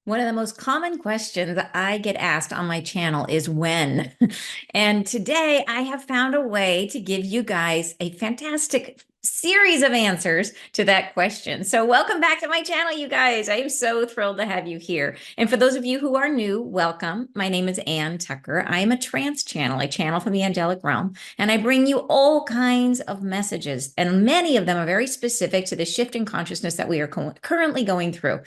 One of the most common questions that I get asked on my channel is when. And today I have found a way to give you guys a fantastic series of answers to that question. So welcome back to my channel, you guys. I am so thrilled to have you here. And for those of you who are new, welcome. My name is Ann Tucker. I am a trance channel, a channel from the angelic realm, and I bring you all kinds of messages, and many of them are very specific to the shift in consciousness that we are currently going through.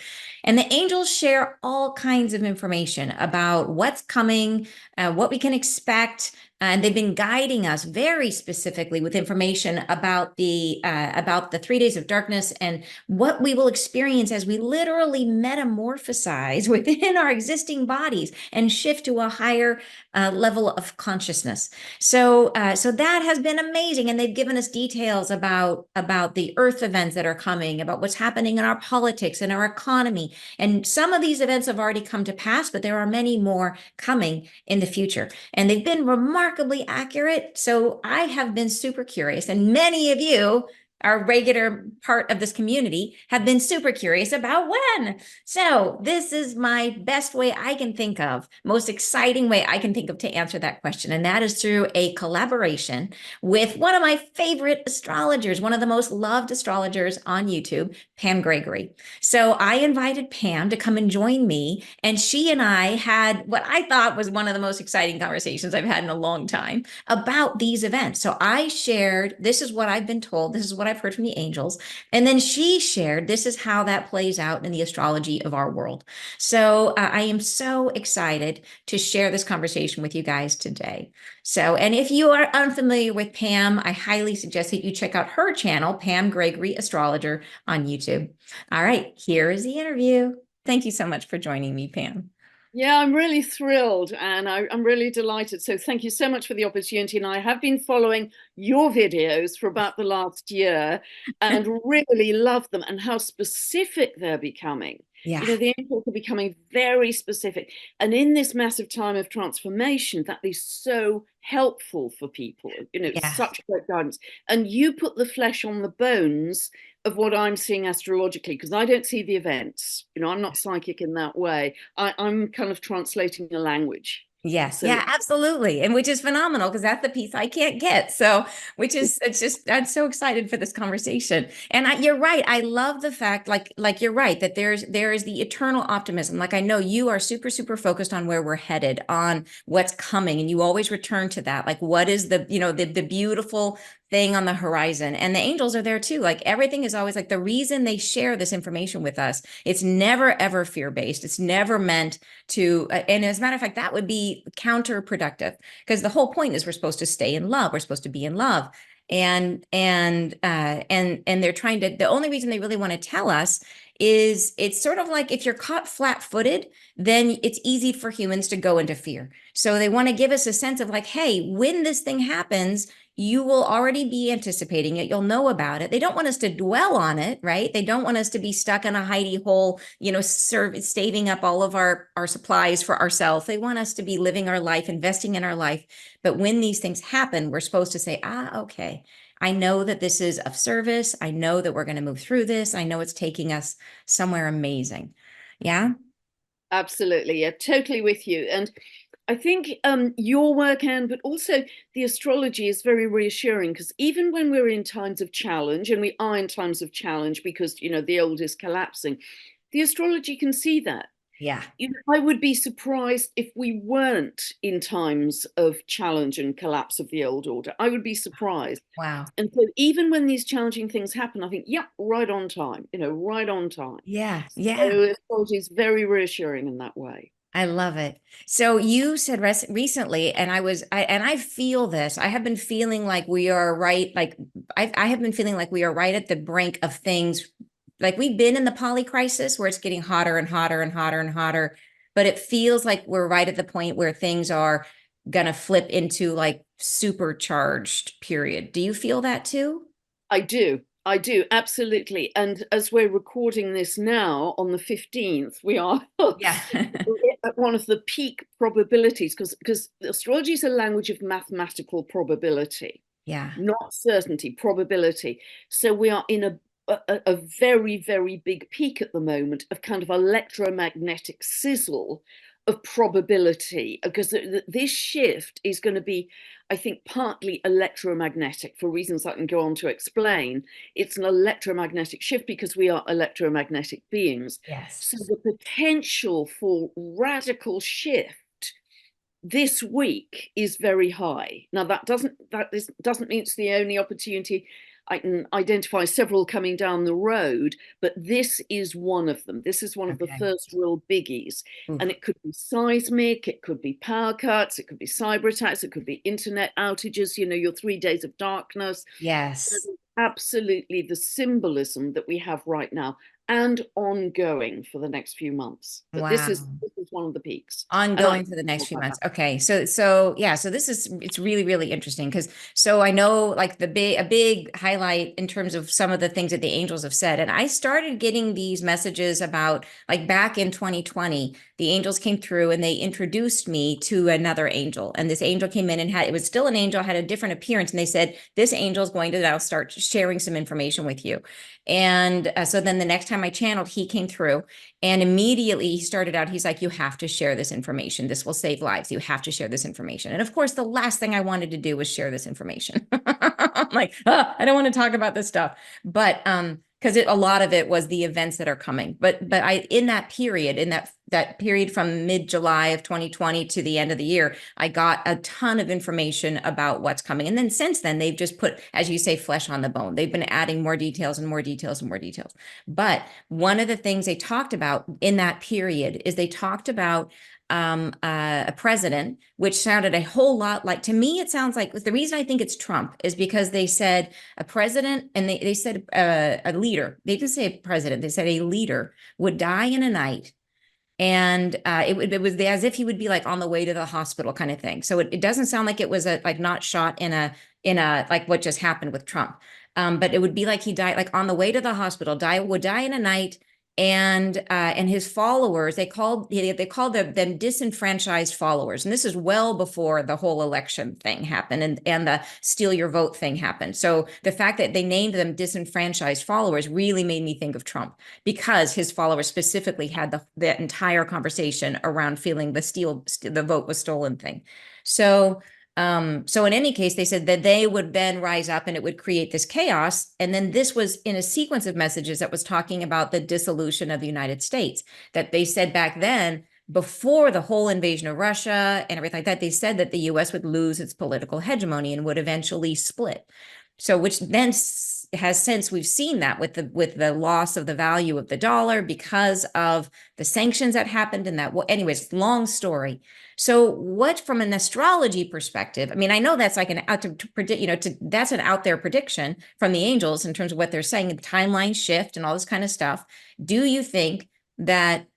And the angels share all kinds of information about what's coming, what we can expect, and they've been guiding us very specifically with information about the 3 days of darkness and what we will experience as we literally metamorphosize within our existing bodies and shift to a higher level of consciousness. So that has been amazing, and they've given us details about the Earth events that are coming, about what's happening in our politics and our economy. And some of these events have already come to pass, but there are many more coming in the future. And they've been remarkably accurate. So I have been super curious, and many of you, our regular part of this community, have been super curious about when. So this is my best way I can think of, most exciting way I can think of to answer that question. And that is through a collaboration with one of my favorite astrologers, one of the most loved astrologers on YouTube, Pam Gregory. So I invited Pam to come and join me, and she and I had what I thought was one of the most exciting conversations I've had in a long time about these events. So I shared, this is what I've been told, this is what I've heard from the angels. And then she shared, this is how that plays out in the astrology of our world. So I am so excited to share this conversation with you guys today. So, and if you are unfamiliar with Pam, I highly suggest that you check out her channel, Pam Gregory Astrologer, on YouTube. All right, here is the interview. Thank you so much for joining me, Pam. Yeah, I'm really thrilled and I'm really delighted. So thank you so much for the opportunity. And I have been following your videos for about the last year and really love them and how specific they're becoming. Yeah. You know, the angels are becoming very specific. And in this massive time of transformation, that is so helpful for people. You know, Yeah. such great guidance. And you put the flesh on the bones of what I'm seeing astrologically, because I don't see the events. You know, I'm not psychic in that way. I'm kind of translating a language. Yes, So yeah, absolutely. And which is phenomenal because that's the piece I can't get. So, which is it's just I'm so excited for this conversation. And you're right. I love the fact like you're right that there is the eternal optimism. Like I know you are super focused on where we're headed, on what's coming, and you always return to that. Like what is the beautiful thing on the horizon, and the angels are there too. Like everything is always like the reason they share this information with us. It's never ever fear-based. It's never meant to, and as a matter of fact, that would be counterproductive because the whole point is we're supposed to stay in love. We're supposed to be in love. And they're trying to, the only reason they really want to tell us is it's sort of like if you're caught flat-footed, then it's easy for humans to go into fear. So they want to give us a sense of like, hey, when this thing happens, you will already be anticipating it. You'll know about it. They don't want us to dwell on it, right? They don't want us to be stuck in a hidey hole, saving up all of our supplies for ourselves. They want us to be living our life, investing in our life. But when these things happen, we're supposed to say, okay, I know that this is of service. I know that we're going to move through this. I know it's taking us somewhere amazing. Yeah. absolutely, yeah, totally with you. And I think your work, Anne, but also the astrology is very reassuring because even when we're in times of challenge, and we are in times of challenge because, you know, the old is collapsing, the astrology can see that. Yeah. You know, I would be surprised if we weren't in times of challenge and collapse of the old order. I would be surprised. Wow. And so even when these challenging things happen, I think, yeah, right on time, you know, right on time. Yeah. Yeah. So astrology is very reassuring in that way. I love it. So you said recently, and I feel this. I have been feeling like we are right. Like I have been feeling like we are right at the brink of things. Like we've been in the poly crisis where it's getting hotter and hotter and hotter and hotter, but it feels like we're right at the point where things are gonna flip into like supercharged period. Do you feel that too? I do. I do, absolutely. And as we're recording this now on the 15th, we are Yeah. at one of the peak probabilities because astrology is a language of mathematical probability, Yeah. not certainty, probability. So we are in a very, very big peak at the moment of kind of electromagnetic sizzle of probability, because this shift is going to be, I think, partly electromagnetic for reasons I can go on to explain. It's an electromagnetic shift because we are electromagnetic beings. So Yes. the potential for radical shift this week is very high. Now doesn't mean it's the only opportunity. I can identify several coming down the road, but this is one of them. This is one of the Okay. first real biggies. Oof. And it could be seismic, it could be power cuts, it could be cyber attacks, it could be internet outages, you know, your 3 days of darkness. Yes. Absolutely the symbolism that we have right now and ongoing for the next few months. But Wow. this is one of the peaks. And I Ongoing for the next few months. Okay. So this is, it's really, really interesting because so I know like a big highlight in terms of some of the things that the angels have said. And I started getting these messages about like back in 2020, the angels came through and they introduced me to another angel. And this angel came in and it was still an angel, had a different appearance. And they said, this angel is going to now start sharing some information with you. And so then the next time I channeled, he came through and immediately he started out, he's like, you have to share this information. This will save lives. You have to share this information. And of course, the last thing I wanted to do was share this information. I'm like, I don't want to talk about this stuff. But because a lot of it was the events that are coming. But I in that period, that period from mid-July of 2020 to the end of the year, I got a ton of information about what's coming. And then since then, they've just put, as you say, flesh on the bone. They've been adding more details and more details and more details. But one of the things they talked about in that period is they talked about a president, which sounded a whole lot like, to me, it sounds like the reason I think it's Trump is because they said a president and they said a leader. They didn't say a president. They said a leader would die in a night. And it was as if he would be like on the way to the hospital kind of thing. So it doesn't sound like it was like not shot in a like what just happened with Trump. But it would be like he died like on the way to the hospital, would die in a night. And his followers, they called them disenfranchised followers. And this is well before the whole election thing happened and the steal your vote thing happened. So the fact that they named them disenfranchised followers really made me think of Trump because his followers specifically had the entire conversation around feeling the vote was stolen thing. So in any case, they said that they would then rise up and it would create this chaos. And then this was in a sequence of messages that was talking about the dissolution of the United States, that they said back then, before the whole invasion of Russia and everything like that, they said that the US would lose its political hegemony and would eventually split. So which then has since we've seen that with the loss of the value of the dollar because of the sanctions that happened and that, well, anyways, long story. So what, from an astrology perspective, I mean, I know that's like an out to predict, that's an out there prediction from the angels in terms of what they're saying, the timeline shift and all this kind of stuff. Do you think that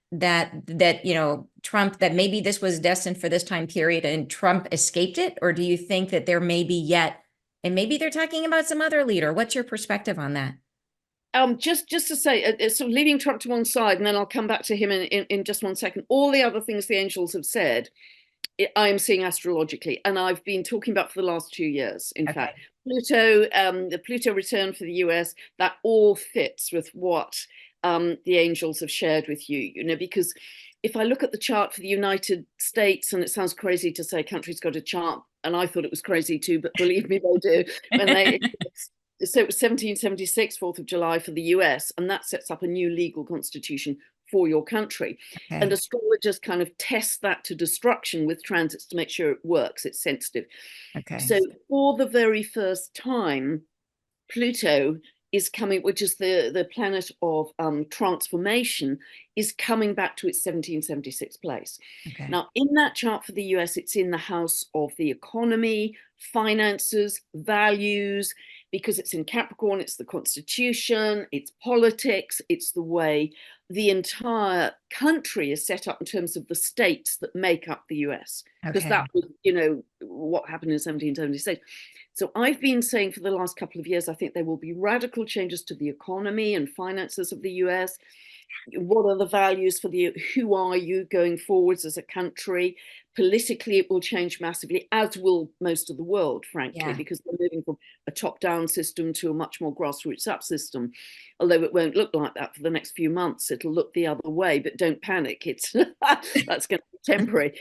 Trump, that maybe this was destined for this time period and Trump escaped it? Or do you think that there may be yet, and maybe they're talking about some other leader? What's your perspective on that? Just to say, sort of leaving Trump to one side, and then I'll come back to him in just one second. All the other things the angels have said, I am seeing astrologically, and I've been talking about for the last 2 years. In fact, Pluto, the Pluto return for the US, that all fits with what the angels have shared with you. Because if I look at the chart for the United States, and it sounds crazy to say countries got a chart, and I thought it was crazy too, but believe me, they do. When they So it was 1776, 4th of July for the US, and that sets up a new legal constitution for your country. And astrologers kind of test that to destruction with transits to make sure it works, it's sensitive. So for the very first time, Pluto is coming, which is the planet of transformation, is coming back to its 1776 place. Now, in that chart for the US, it's in the house of the economy, finances, values, because it's in Capricorn, it's the constitution, it's politics, it's the way the entire country is set up in terms of the states that make up the US. Because that was, what happened in 1776. So I've been saying for the last couple of years, I think there will be radical changes to the economy and finances of the US. What are the values for who are you going forwards as a country? Politically, it will change massively, as will most of the world, frankly, Yeah. because we're moving from a top-down system to a much more grassroots-up system. Although it won't look like that for the next few months, it'll look the other way. But don't panic; it's that's going to be temporary.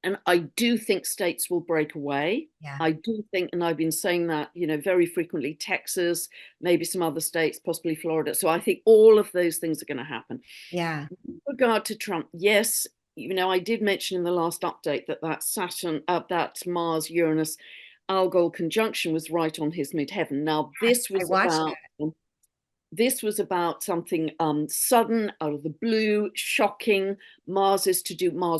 And I do think states will break away. Yeah. I do think, and I've been saying that, very frequently, Texas, maybe some other states, possibly Florida. So I think all of those things are going to happen. Yeah. With regard to Trump, yes, I did mention in the last update that Saturn, that Mars Uranus Algol conjunction was right on his midheaven. Now, I watched this was about something sudden, out of the blue, shocking. Mars,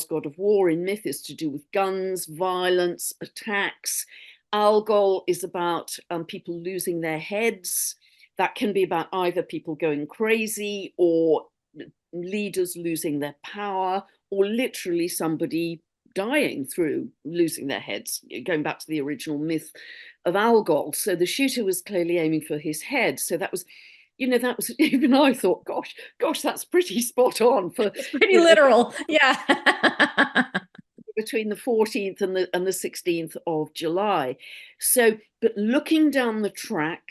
god of war in myth, is to do with guns, violence, attacks. Algol is about people losing their heads. That can be about either people going crazy or leaders losing their power, or literally somebody dying through losing their heads, going back to the original myth of Algol. So the shooter was clearly aiming for his head. So that was, even I thought, gosh, that's pretty spot on for It's pretty literal. Yeah. between the 14th and the 16th of July. So, but looking down the track,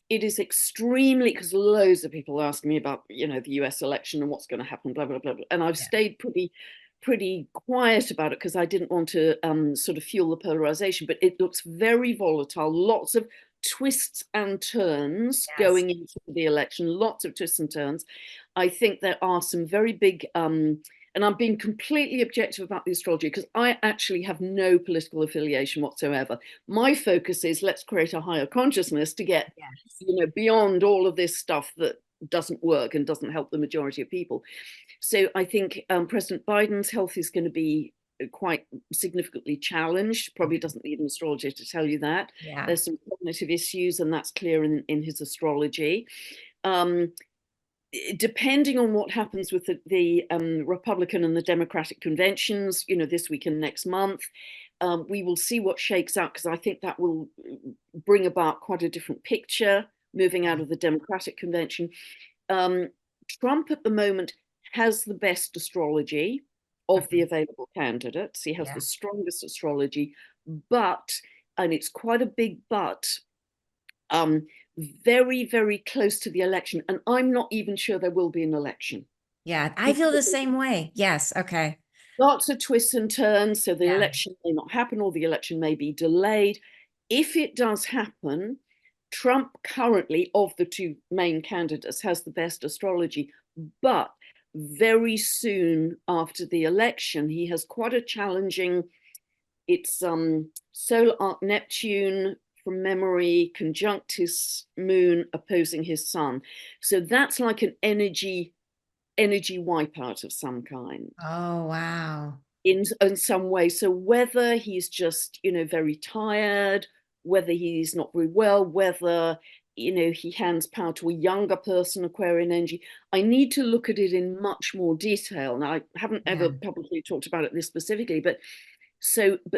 it is extremely, because loads of people ask me about, the US election and what's going to happen, blah, blah, blah, blah. And I've stayed pretty quiet about it because I didn't want to sort of fuel the polarization, but it looks very volatile, lots of twists and turns Yes. going into the election, lots of twists and turns. I think there are some very big, and I'm being completely objective about the astrology because I actually have no political affiliation whatsoever. My focus is let's create a higher consciousness to get, Yes. beyond all of this stuff that doesn't work and doesn't help the majority of people. So I think President Biden's health is going to be quite significantly challenged. Probably doesn't need an astrologer to tell you that. Yeah. There's some cognitive issues, and that's clear in his astrology. Depending on what happens with the Republican and the Democratic conventions, this week and next month, we will see what shakes out, because I think that will bring about quite a different picture moving out of the Democratic convention. Trump at the moment has the best astrology of the available candidates. He has the strongest astrology, but, and it's quite a big but, very, very close to the election. And I'm not even sure there will be an election. Yeah. I feel the same way. Yes. Okay. Lots of twists and turns. So the Yeah. election may not happen, or the election may be delayed. If it does happen, Trump currently, of the two main candidates, has the best astrology. But very soon after the election, he has quite a challenging, it's solar arc Neptune, from memory, conjunct his moon, opposing his sun. So that's like an energy wipeout of some kind. Oh, wow. In some way. So whether he's just, very tired, whether he's not very well, whether, he hands power to a younger person, Aquarian energy, I need to look at it in much more detail. Now, I haven't ever publicly talked about it this specifically, but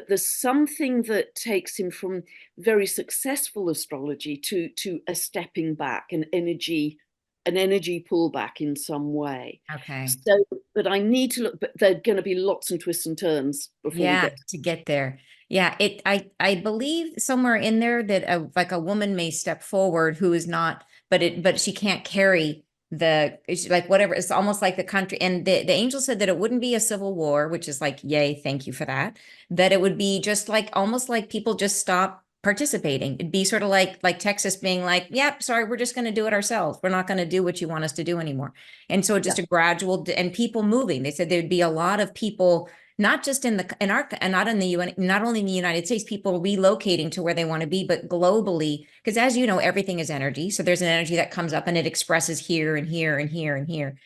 there's something that takes him from very successful astrology to a stepping back, an energy pullback in some way. Okay. So, but I need to look, but there are going to be lots of twists and turns before we get to get there. Yeah, I believe somewhere in there that like a woman may step forward who is not, but she can't carry it's like whatever. It's almost like the country, and the angel said that it wouldn't be a civil war, which is like, yay, thank you for that. That it would be just like almost like people just stop participating. It'd be sort of like Texas being like, yep, sorry, we're just going to do it ourselves. We're not going to do what you want us to do anymore. And so just a gradual, and people moving. They said there'd be a lot of people, not just in our and not in the UN, not only in the United States, people relocating to where they want to be, but globally, because as you know, everything is energy. So there's an energy that comes up and it expresses here and here and here and here.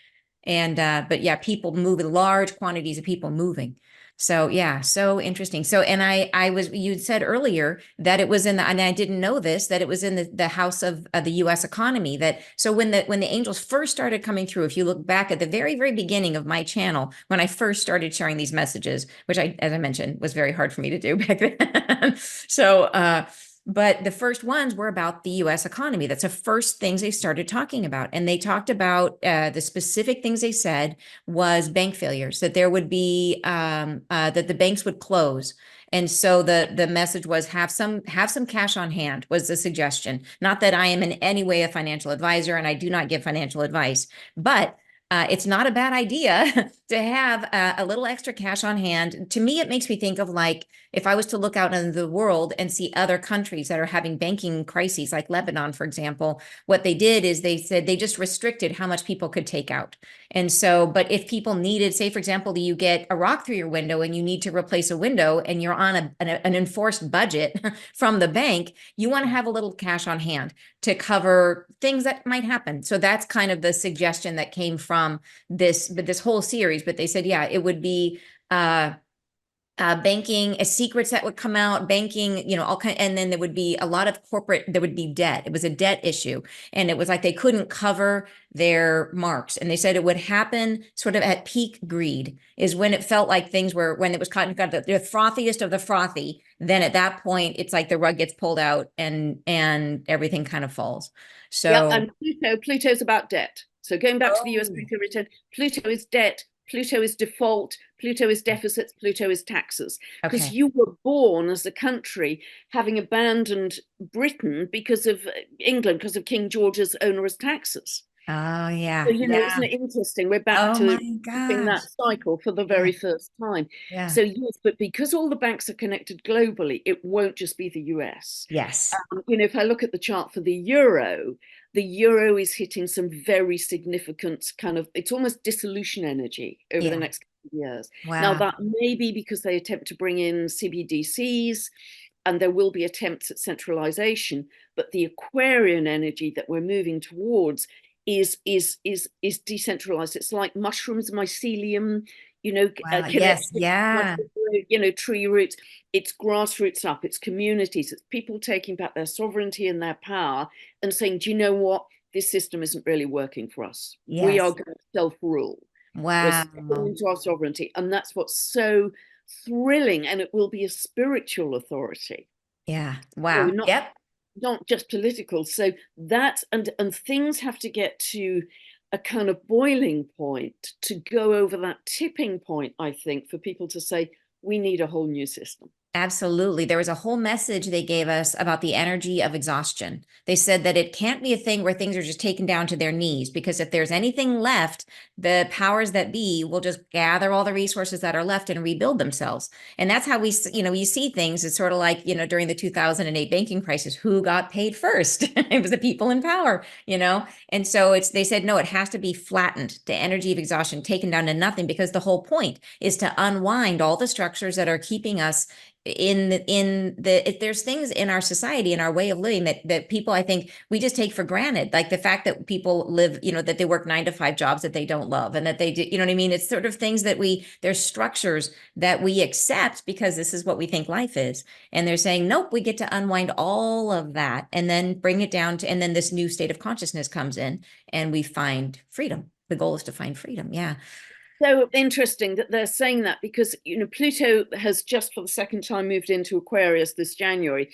And but yeah, people moving, large quantities of people moving. So yeah, so interesting. So, and you said earlier that it was in the, and I didn't know this, that it was in the house of the US economy. That, so when the angels first started coming through, if you look back at the very, very beginning of my channel, when I first started sharing these messages, which as I mentioned, was very hard for me to do back then. So, But the first ones were about the US economy. That's the first things they started talking about. And they talked about the specific things they said was bank failures, that there would be that the banks would close. And so the message was have some cash on hand was the suggestion. Not that I am in any way a financial advisor and I do not give financial advice, but it's not a bad idea to have a little extra cash on hand. To me, it makes me think of like if I was to look out into the world and see other countries that are having banking crises, like Lebanon, for example, what they did is they said they just restricted how much people could take out. And so, but if people needed, say, for example, you get a rock through your window and you need to replace a window and you're on an enforced budget from the bank, you want to have a little cash on hand to cover things that might happen. So that's kind of the suggestion that came from this whole series. But they said, yeah, it would be banking, secrets that would come out, banking, all kind, and then there would be a lot of corporate, there would be debt. It was a debt issue. And it was like they couldn't cover their marks. And they said it would happen sort of at peak greed is when it felt like things were, when it was cotton, the frothiest of the frothy. Then at that point, it's like the rug gets pulled out and everything kind of falls. Yeah, So, and Pluto's about debt. So going back to the US oh, Pluto return, Pluto is debt, Pluto is default, Pluto is deficits, Pluto is taxes. Because okay. you were born as a country having abandoned Britain because of England, because of King George's onerous taxes. Oh, So, yeah. isn't Yeah. it interesting? We're back Oh to my that gosh. cycle for the Yeah. very first time. Yeah. So, yes, but because all the banks are connected globally, it won't just be the US. Yes. If I look at the chart for the euro is hitting some very significant kind of, it's almost dissolution energy over the Yeah. next couple of years. Now, Wow. that may be because they attempt to bring in CBDCs and there will be attempts at centralization, but the Aquarian energy that we're moving towards is decentralized. It's like mushrooms, mycelium, Wow. Yes. connected, Yeah. tree roots. It's grassroots up, it's communities, it's people taking back their sovereignty and their power and saying, do you know what? This system isn't really working for us. We are Yes. going to self-rule. We're stepping Wow. into our sovereignty. And that's what's so thrilling. And it will be a spiritual authority. Yeah. So Wow. Yep. not just political. So that and things have to get to a kind of boiling point to go over that tipping point, I think, for people to say, we need a whole new system. Absolutely. There was a whole message they gave us about the energy of exhaustion. They said that it can't be a thing where things are just taken down to their knees, because if there's anything left, the powers that be will just gather all the resources that are left and rebuild themselves. And that's how you see things. It's sort of like, during the 2008 banking crisis, who got paid first? It was the people in power. And so they said, no, it has to be flattened, the energy of exhaustion taken down to nothing, because the whole point is to unwind all the structures that are keeping us if there's things in our society and our way of living that people, I think, we just take for granted, like the fact that people live, that they work 9 to 5 jobs that they don't love, and that they do, what I mean? It's sort of things that there's structures that we accept because this is what we think life is. And they're saying, nope, we get to unwind all of that and then bring it down to, and then this new state of consciousness comes in and we find freedom. The goal is to find freedom. Yeah. So interesting that they're saying that, because Pluto has just for the second time moved into Aquarius this January.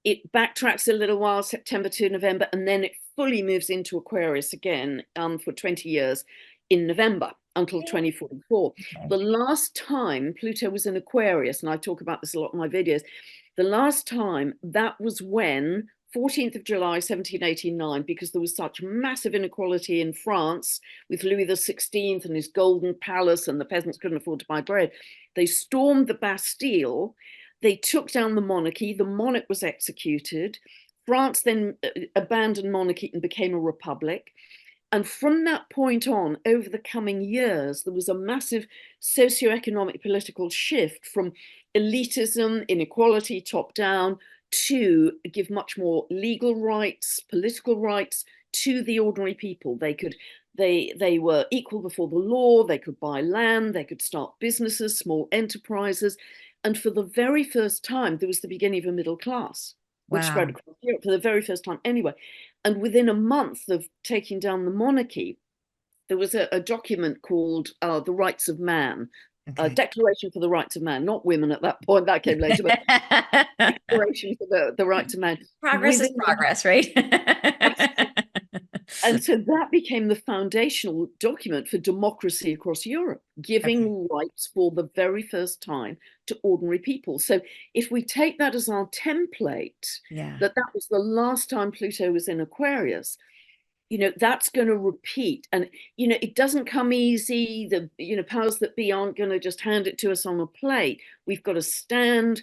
It backtracks a little while, September to November, and then it fully moves into Aquarius again for 20 years in November until 2044. Okay. The last time Pluto was in Aquarius, and I talk about this a lot in my videos, the last time, that was when 14th of July 1789, because there was such massive inequality in France with Louis XVI and his golden palace, and the peasants couldn't afford to buy bread. They stormed the Bastille. They took down the monarchy. The monarch was executed. France then abandoned monarchy and became a republic. And from that point on, over the coming years, there was a massive socioeconomic political shift from elitism, inequality, top down, to give much more legal rights, political rights to the ordinary people. They were equal before the law, they could buy land, they could start businesses, small enterprises. And for the very first time, there was the beginning of a middle class, which spread Wow. across Europe for the very first time anyway. And within a month of taking down the monarchy, there was a document called The Rights of Man, Okay. Declaration for the Rights of Man, not women at that point, that came later, but Declaration for the Rights of Man Progress is within the progress, right? and so that became the foundational document for democracy across Europe, Okay. giving rights for the very first time to ordinary people. So if we take that as our template, Yeah. that was the last time Pluto was in Aquarius, that's going to repeat. And, it doesn't come easy. The, powers that be aren't going to just hand it to us on a plate. We've got to stand,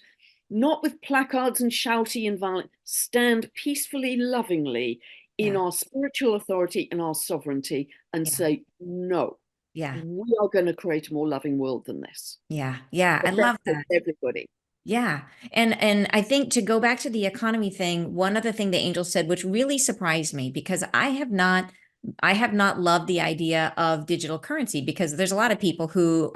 not with placards and shouty and violent, stand peacefully, lovingly in Yeah. our spiritual authority and our sovereignty and Yeah. say, no, Yeah. we are going to create a more loving world than this. Yeah. Yeah. For I love benefit that. of everybody. Yeah. And I think to go back to the economy thing, one other thing the angel said, which really surprised me because I have not loved the idea of digital currency because there's a lot of people who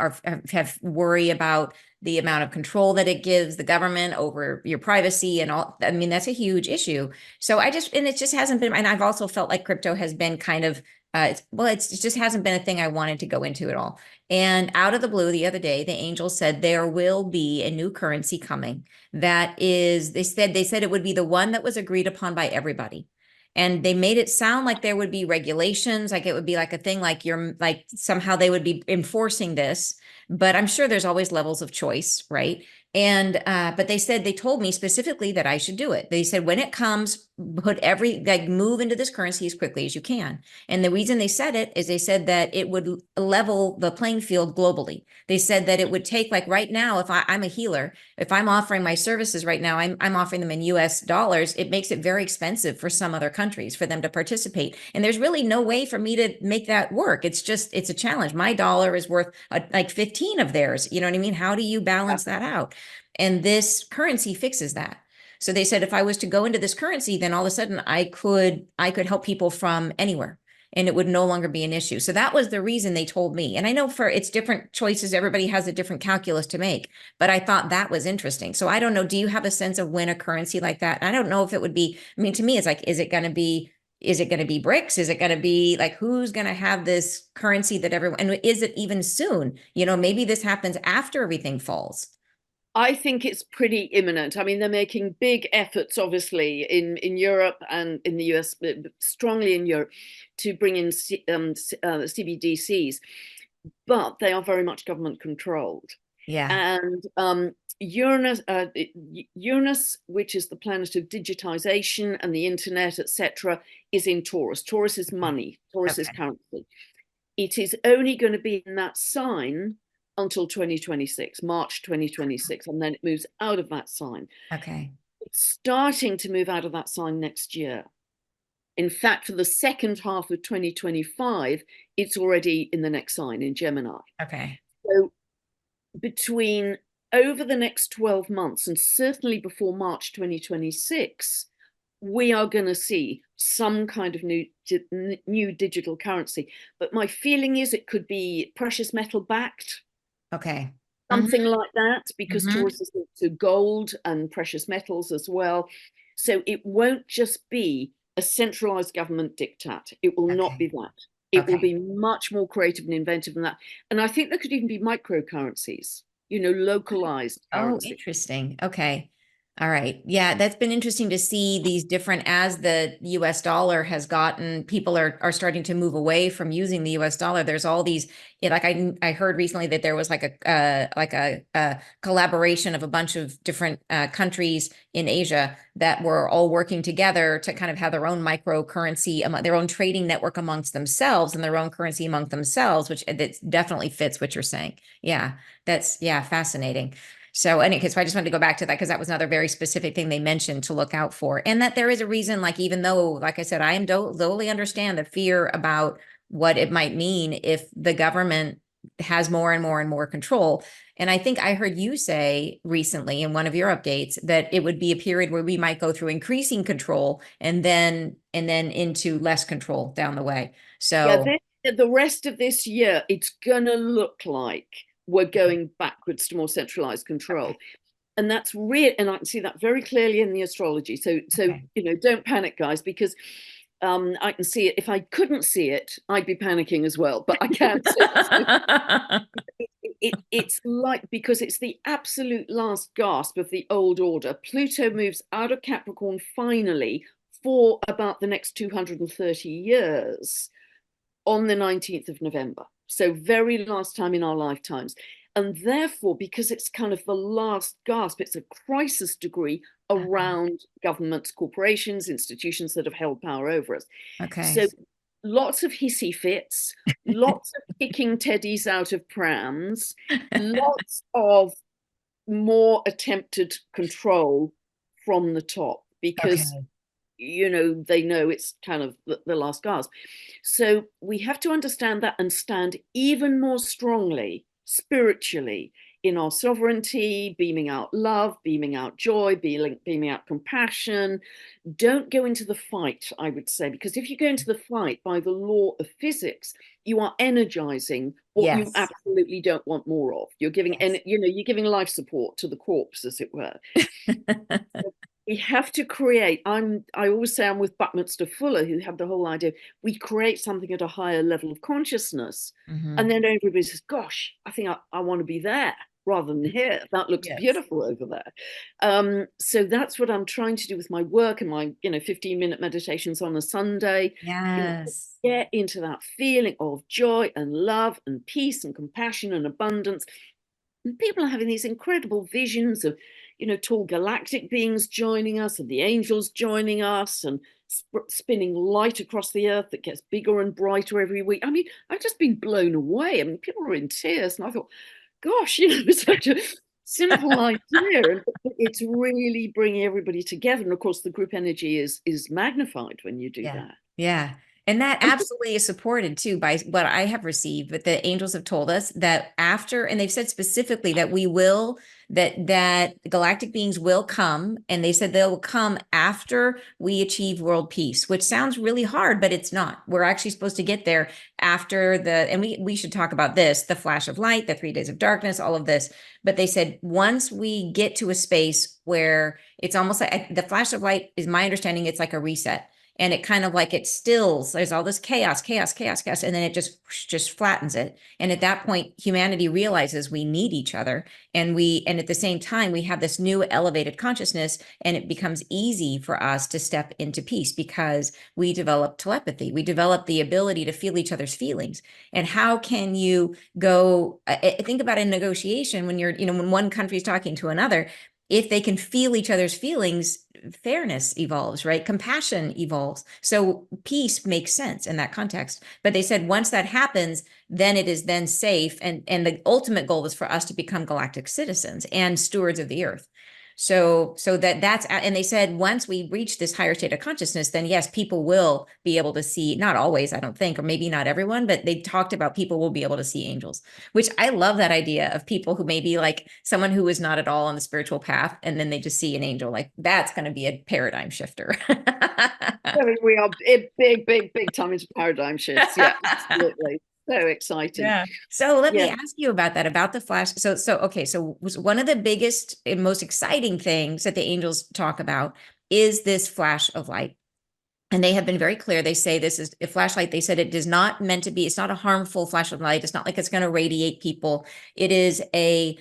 have worry about the amount of control that it gives the government over your privacy and all. I mean, that's a huge issue. So and it just hasn't been, and I've also felt like crypto has been kind of, it just hasn't been a thing I wanted to go into at all. And out of the blue, the other day, the angel said there will be a new currency coming that is, they said it would be the one that was agreed upon by everybody. And they made it sound like there would be regulations, like it would be like a thing like like somehow they would be enforcing this. But I'm sure there's always levels of choice, right? And but they told me specifically that I should do it. They said when it comes, move into this currency as quickly as you can. And the reason they said it is they said that it would level the playing field globally. They said that it would take, like right now, if I'm a healer, if I'm offering my services right now, I'm offering them in US dollars. It makes it very expensive for some other countries for them to participate. And there's really no way for me to make that work. It's a challenge. My dollar is worth like 15 of theirs. You know what I mean? How do you balance that out? And this currency fixes that. So they said if I was to go into this currency, then all of a sudden I could help people from anywhere and it would no longer be an issue. So that was the reason they told me. And I know for it's different choices, everybody has a different calculus to make, but I thought that was interesting. So I don't know, do you have a sense of when a currency like that? I don't know if it would be, I mean, to me, it's like, is it going to be BRICS? Is it going to be like, who's going to have this currency that everyone, and is it even soon? Maybe this happens after everything falls. I think it's pretty imminent. I mean, they're making big efforts, obviously, in Europe and in the US, strongly in Europe, to bring in CBDCs, but they are very much government controlled. Yeah. And Uranus, which is the planet of digitization and the internet, etc., is in Taurus. Taurus is money. Taurus is Okay. currency. It is only going to be in that sign until 2026, March 2026, and then it moves out of that sign. Okay. It's starting to move out of that sign next year. In fact, for the second half of 2025, it's already in the next sign in Gemini. Okay. So between over the next 12 months and certainly before March 2026, we are going to see some kind of new digital currency. But my feeling is it could be precious metal backed. Okay. Something like that, because Mm-hmm. Taurus is linked to gold and precious metals as well. So it won't just be a centralized government diktat. It will not Okay. be that. It will Okay. be much more creative and inventive than that. And I think there could even be microcurrencies, localized Oh, currency. interesting. Okay. All right. Yeah, that's been interesting to see these different as the US dollar has gotten, people are starting to move away from using the US dollar. There's all these, like I heard recently that there was like a collaboration of a bunch of different countries in Asia that were all working together to kind of have their own microcurrency, their own trading network amongst themselves and their own currency among themselves, which that definitely fits what you're saying. Yeah, that's fascinating. So, so I just wanted to go back to that because that was another very specific thing they mentioned to look out for. And that there is a reason, like, even though, like I said, I am totally understand the fear about what it might mean if the government has more and more and more control. And I think I heard you say recently in one of your updates that it would be a period where we might go through increasing control and then into less control down the way. Yeah, So, the rest of this year, it's going to look like we're going backwards to more centralized okay, control. And that's real, and I can see that very clearly in the astrology. So okay. don't panic, guys, because I can see it. If I couldn't see it, I'd be panicking as well. But I can't see it. it's like, because it's the absolute last gasp of the old order. Pluto moves out of Capricorn finally for about the next 230 years on the 19th of November. So very last time in our lifetimes. And therefore, because it's kind of the last gasp, it's a crisis degree around governments, corporations, institutions that have held power over us. Okay. So lots of hissy fits, lots of kicking teddies out of prams, lots of more attempted control from the top, because Okay. they know it's kind of the last gasp. So we have to understand that and stand even more strongly spiritually in our sovereignty, beaming out love, beaming out joy, beaming out compassion. Don't go into the fight, I would say, because if you go into the fight by the law of physics, you are energizing what you Yes. absolutely don't want more of. You're giving, and Yes. you're giving life support to the corpse, as it were. We have to create. I always say I'm with Buckminster Fuller, who had the whole idea. We create something at a higher level of consciousness, and then everybody says, "Gosh, I think I want to be there rather than here. That looks Yes. beautiful over there." So that's what I'm trying to do with my work and my 15-minute meditations on a Sunday. Yes. Get into that feeling of joy and love and peace and compassion and abundance. And people are having these incredible visions of, tall galactic beings joining us and the angels joining us and spinning light across the earth that gets bigger and brighter every week. I mean, I've just been blown away. I mean, people are in tears, and I thought, gosh, it's such a simple idea, and it's really bringing everybody together. And of course, the group energy is magnified when you do Yeah. that. Yeah. And that And absolutely is supported too by what I have received. But the angels have told us that after, and they've said specifically that we will, that galactic beings will come, and they said they'll come after we achieve world peace, which sounds really hard, but it's not. We're actually supposed to get there after and we should talk about this, the flash of light, the 3 days of darkness, all of this. But they said once we get to a space where it's almost like the flash of light, is my understanding, it's like a reset, and it kind of like it stills. There's all this chaos, and then it just flattens it. And at that point, humanity realizes we need each other, and at the same time we have this new elevated consciousness, and it becomes easy for us to step into peace because we develop telepathy. We develop the ability to feel each other's feelings. And how can you go? Think about a negotiation when when one country is talking to another. If they can feel each other's feelings, fairness evolves, right? Compassion evolves. So peace makes sense in that context. But they said once that happens, then it is then safe. And the ultimate goal is for us to become galactic citizens and stewards of the earth. So that's, and they said once we reach this higher state of consciousness, then yes, people will be able to see, not always, I don't think, or maybe not everyone, but they talked about people will be able to see angels, which I love that idea of people who may be like someone who is not at all on the spiritual path, and then they just see an angel. Like that's going to be a paradigm shifter. we are big time into paradigm shifts. Yeah, absolutely. So exciting. Yeah. So let me Yeah. ask you about that, about the flash. Okay. So one of the biggest and most exciting things that the angels talk about is this flash of light. And they have been very clear. They say this is a flashlight. They said it is not meant to be, it's not a harmful flash of light. It's not like it's going to radiate people. It is a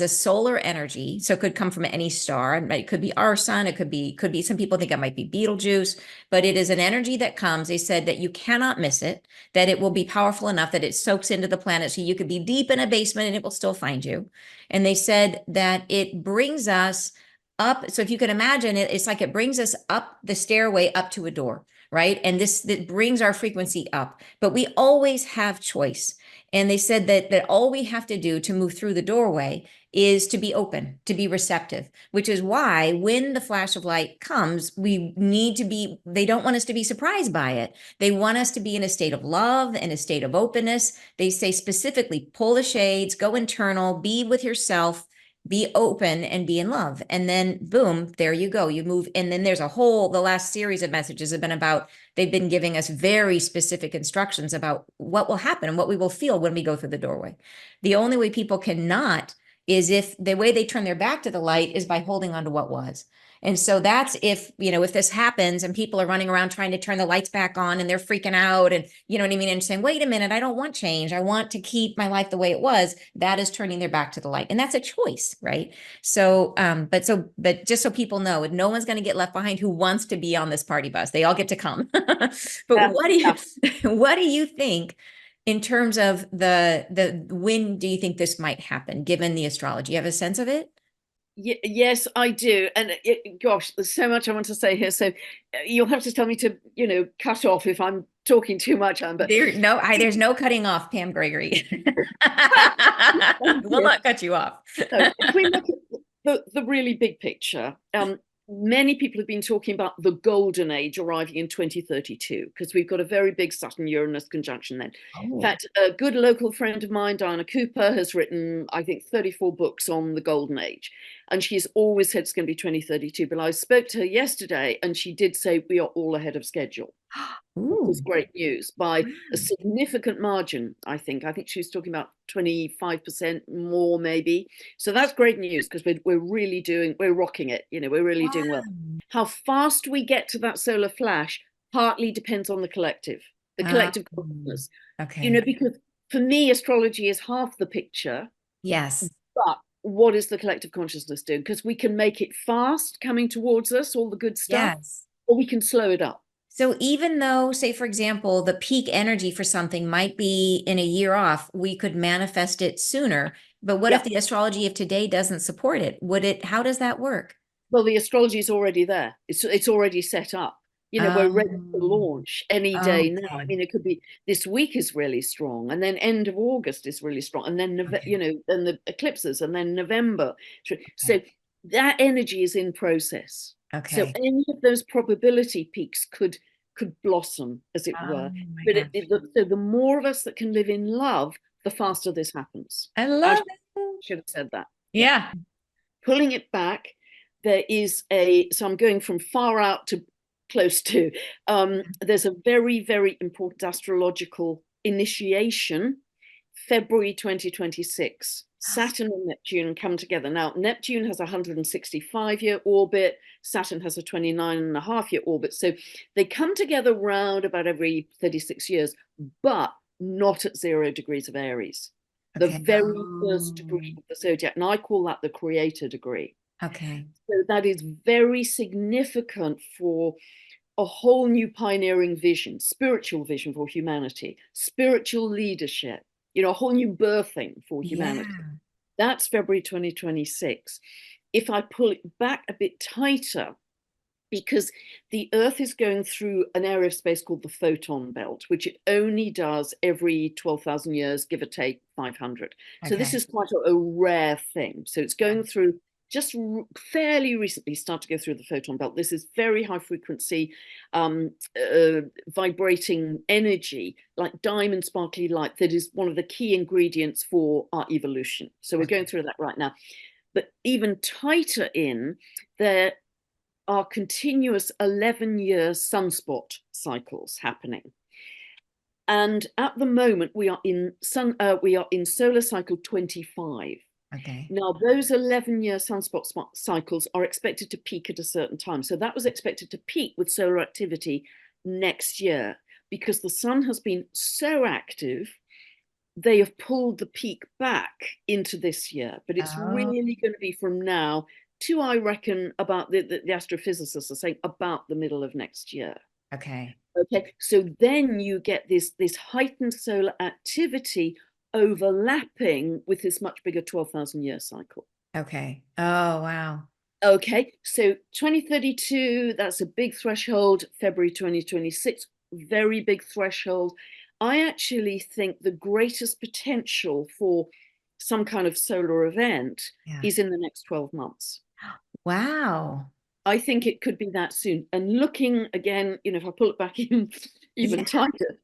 solar energy. So it could come from any star. It could be our sun. It could be, some people think it might be Betelgeuse, but it is an energy that comes. They said that you cannot miss it, that it will be powerful enough that it soaks into the planet. So you could be deep in a basement and it will still find you. And they said that it brings us up. So if you can imagine it, it's like it brings us up the stairway up to a door, right? And that brings our frequency up, but we always have choice. And they said that all we have to do to move through the doorway is to be open, to be receptive, which is why when the flash of light comes, they don't want us to be surprised by it. They want us to be in a state of love and a state of openness. They say specifically, pull the shades, go internal, be with yourself, be open, and be in love. And then boom, there you go. You move. And then the last series of messages have been about, they've been giving us very specific instructions about what will happen and what we will feel when we go through the doorway. The only way people cannot is if the way they turn their back to the light is by holding on to what was. And so that's if, if this happens and people are running around trying to turn the lights back on and they're freaking out and, you know what I mean? And saying, wait a minute, I don't want change. I want to keep my life the way it was. That is turning their back to the light. And that's a choice, right? So, but just so people know, no one's going to get left behind who wants to be on this party bus. They all get to come. But what do you think in terms of when do you think this might happen, given the astrology? You have a sense of it? Yes, I do. And gosh, there's so much I want to say here. So you'll have to tell me to, cut off if I'm talking too much, Anne. But There's no cutting off, Pam Gregory. We'll not cut you off. So if we look at the really big picture, many people have been talking about the golden age arriving in 2032 because we've got a very big Saturn-Uranus conjunction then. In fact, a good local friend of mine, Diana Cooper, has written, I think, 34 books on the golden age. And she's always said it's going to be 2032. But I spoke to her yesterday and she did say we are all ahead of schedule. Which is great news by a significant margin, I think. I think she was talking about 25% more, maybe. So that's great news because we're rocking it. We're really doing well. How fast we get to that solar flash partly depends on the collective consciousness. Okay. Because for me, astrology is half the picture. Yes. But what is the collective consciousness doing? Because we can make it fast coming towards us, all the good stuff, or we can slow it up. So even though, say, for example, the peak energy for something might be in a year off, we could manifest it sooner. But what if the astrology of today doesn't support it? How does that work? Well, the astrology is already there. It's already set up. We're ready to launch any day now. I mean, it could be this week is really strong, and then end of August is really strong, and then and the eclipses, and then November. So that energy is in process. So any of those probability peaks could blossom, as it were. But so the more of us that can live in love, the faster this happens. I love it. Should have said that. Yeah. Pulling it back, there is so I'm going from far out to close to. There's a very, very important astrological initiation, February 2026. Saturn and Neptune come together. Now, Neptune has a 165-year orbit. Saturn has a 29.5-year orbit. So they come together round about every 36 years, but not at 0 degrees of Aries. The very first degree of the zodiac. And I call that the creator degree. Okay. So that is very significant for a whole new pioneering vision, spiritual vision for humanity, spiritual leadership, a whole new birthing for humanity. That's February 2026. If I pull it back a bit tighter, because the Earth is going through an area of space called the photon belt, which it only does every 12,000 years, give or take 500. So this is quite a rare thing. So it's going through, just fairly recently started to go through the photon belt. This is very high frequency, vibrating energy, like diamond sparkly light, that is one of the key ingredients for our evolution. So we're going through that right now. But even tighter in, there are continuous 11-year sunspot cycles happening. And at the moment, we are in solar cycle 25. Okay. Now, those 11-year sunspot cycles are expected to peak at a certain time. So that was expected to peak with solar activity next year because the sun has been so active, they have pulled the peak back into this year. But it's really going to be from now to, I reckon, about the astrophysicists are saying about the middle of next year. Okay. So then you get this heightened solar activity overlapping with this much bigger 12,000-year cycle. Okay. Oh, wow. Okay, so 2032, that's a big threshold. February 2026, very big threshold. I actually think the greatest potential for some kind of solar event is in the next 12 months. Wow. I think it could be that soon. And looking again, if I pull it back in even tighter,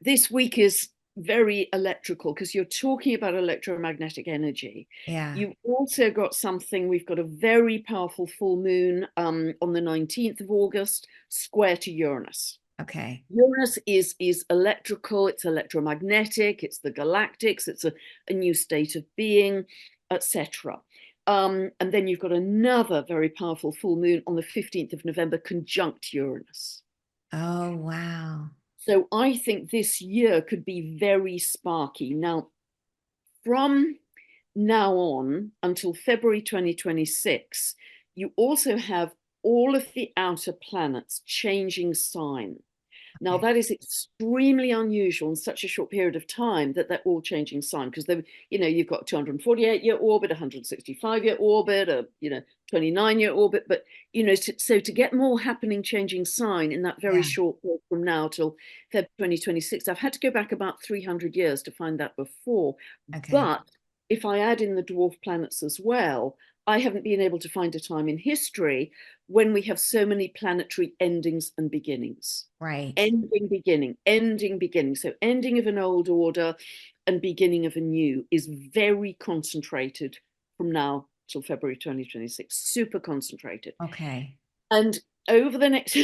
this week is very electrical because you're talking about electromagnetic energy. You've also got we've got a very powerful full moon on the 19th of August, square to Uranus. Okay. Uranus is electrical, it's electromagnetic, it's the galactics, it's a new state of being. etc. And then you've got another very powerful full moon on the 15th of November, conjunct Uranus. Oh, wow. So I think this year could be very sparky. Now, from now on until February 2026, you also have all of the outer planets changing sign. Now, Okay. that is extremely unusual in such a short period of time that they're all changing sign, because they, you've got 248-year orbit, 165-year orbit, a 29-year orbit, but so to get more happening changing sign in that very Yeah. short period from now till Feb 2026, I've had to go back about 300 years to find that before. Okay. But if I add in the dwarf planets as well, I haven't been able to find a time in history when we have so many planetary endings and beginnings. Right. Ending, beginning, ending, beginning. So ending of an old order and beginning of a new is very concentrated from now till February 2026, super concentrated. Okay. And over the next,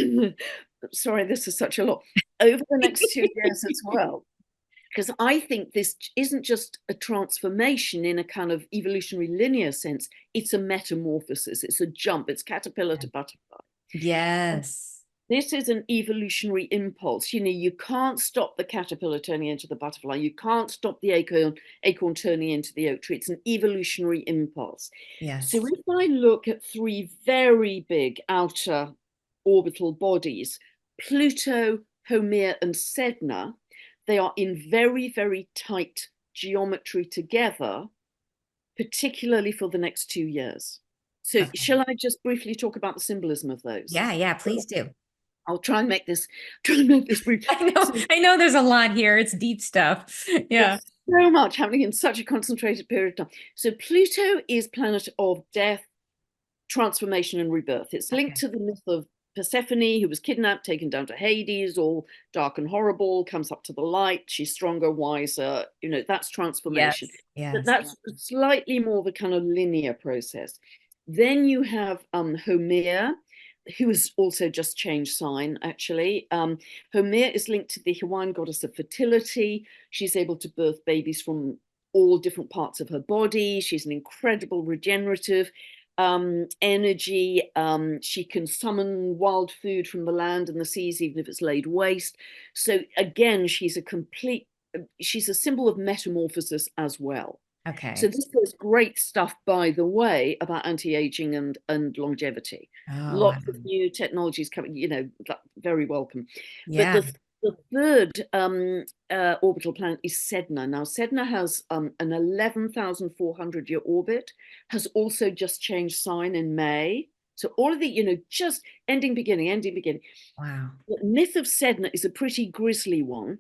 sorry, this is such a lot, over the next 2 years as well, because I think this isn't just a transformation in a kind of evolutionary linear sense, it's a metamorphosis, it's a jump, it's caterpillar to butterfly. Yes. This is an evolutionary impulse. You can't stop the caterpillar turning into the butterfly. You can't stop the acorn turning into the oak tree. It's an evolutionary impulse. So Yes. if I look at three very big outer orbital bodies, Pluto, Haumea, and Sedna, they are in very, very tight geometry together, particularly for the next 2 years. So Okay. shall I just briefly talk about the symbolism of those? Yeah. Yeah. Please do. I'll try and make this brief. So I know there's a lot here. It's deep stuff. Yeah. there's so much happening in such a concentrated period of time. So Pluto is planet of death, transformation, and rebirth. It's linked Okay. to the myth of Persephone, who was kidnapped, taken down to Hades, all dark and horrible, comes up to the light. She's stronger, wiser. That's transformation. Yes. But Yes. that's slightly more of a kind of linear process. Then you have Haumea, who has also just changed sign, actually. Haumea is linked to the Hawaiian goddess of fertility. She's able to birth babies from all different parts of her body. She's an incredible regenerative energy. She can summon wild food from the land and the seas, even if it's laid waste. So again, she's a symbol of metamorphosis as well. So Okay. this is great stuff, by the way, about anti-aging and longevity. Oh, wow. Lots of new technologies coming, very welcome. But Yeah. the third orbital planet is Sedna. Now, Sedna has an 11,400-year orbit, has also just changed sign in May. So all of the, just ending, beginning, ending, beginning. Wow. The myth of Sedna is a pretty grisly one,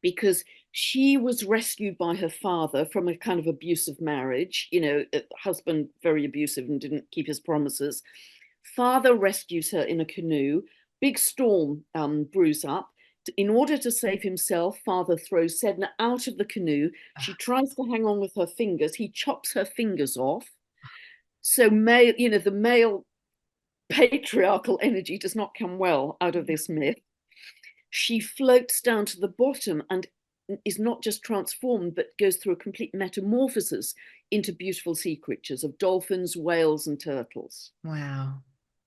because she was rescued by her father from a kind of abusive marriage, husband very abusive and didn't keep his promises. Father rescues her in a canoe. Big storm brews up. In order to save himself, father throws Sedna out of the canoe. She tries to hang on with her fingers. He chops her fingers off. So the male patriarchal energy does not come well out of this myth. She floats down to the bottom and is not just transformed, but goes through a complete metamorphosis into beautiful sea creatures of dolphins, whales, and turtles. Wow.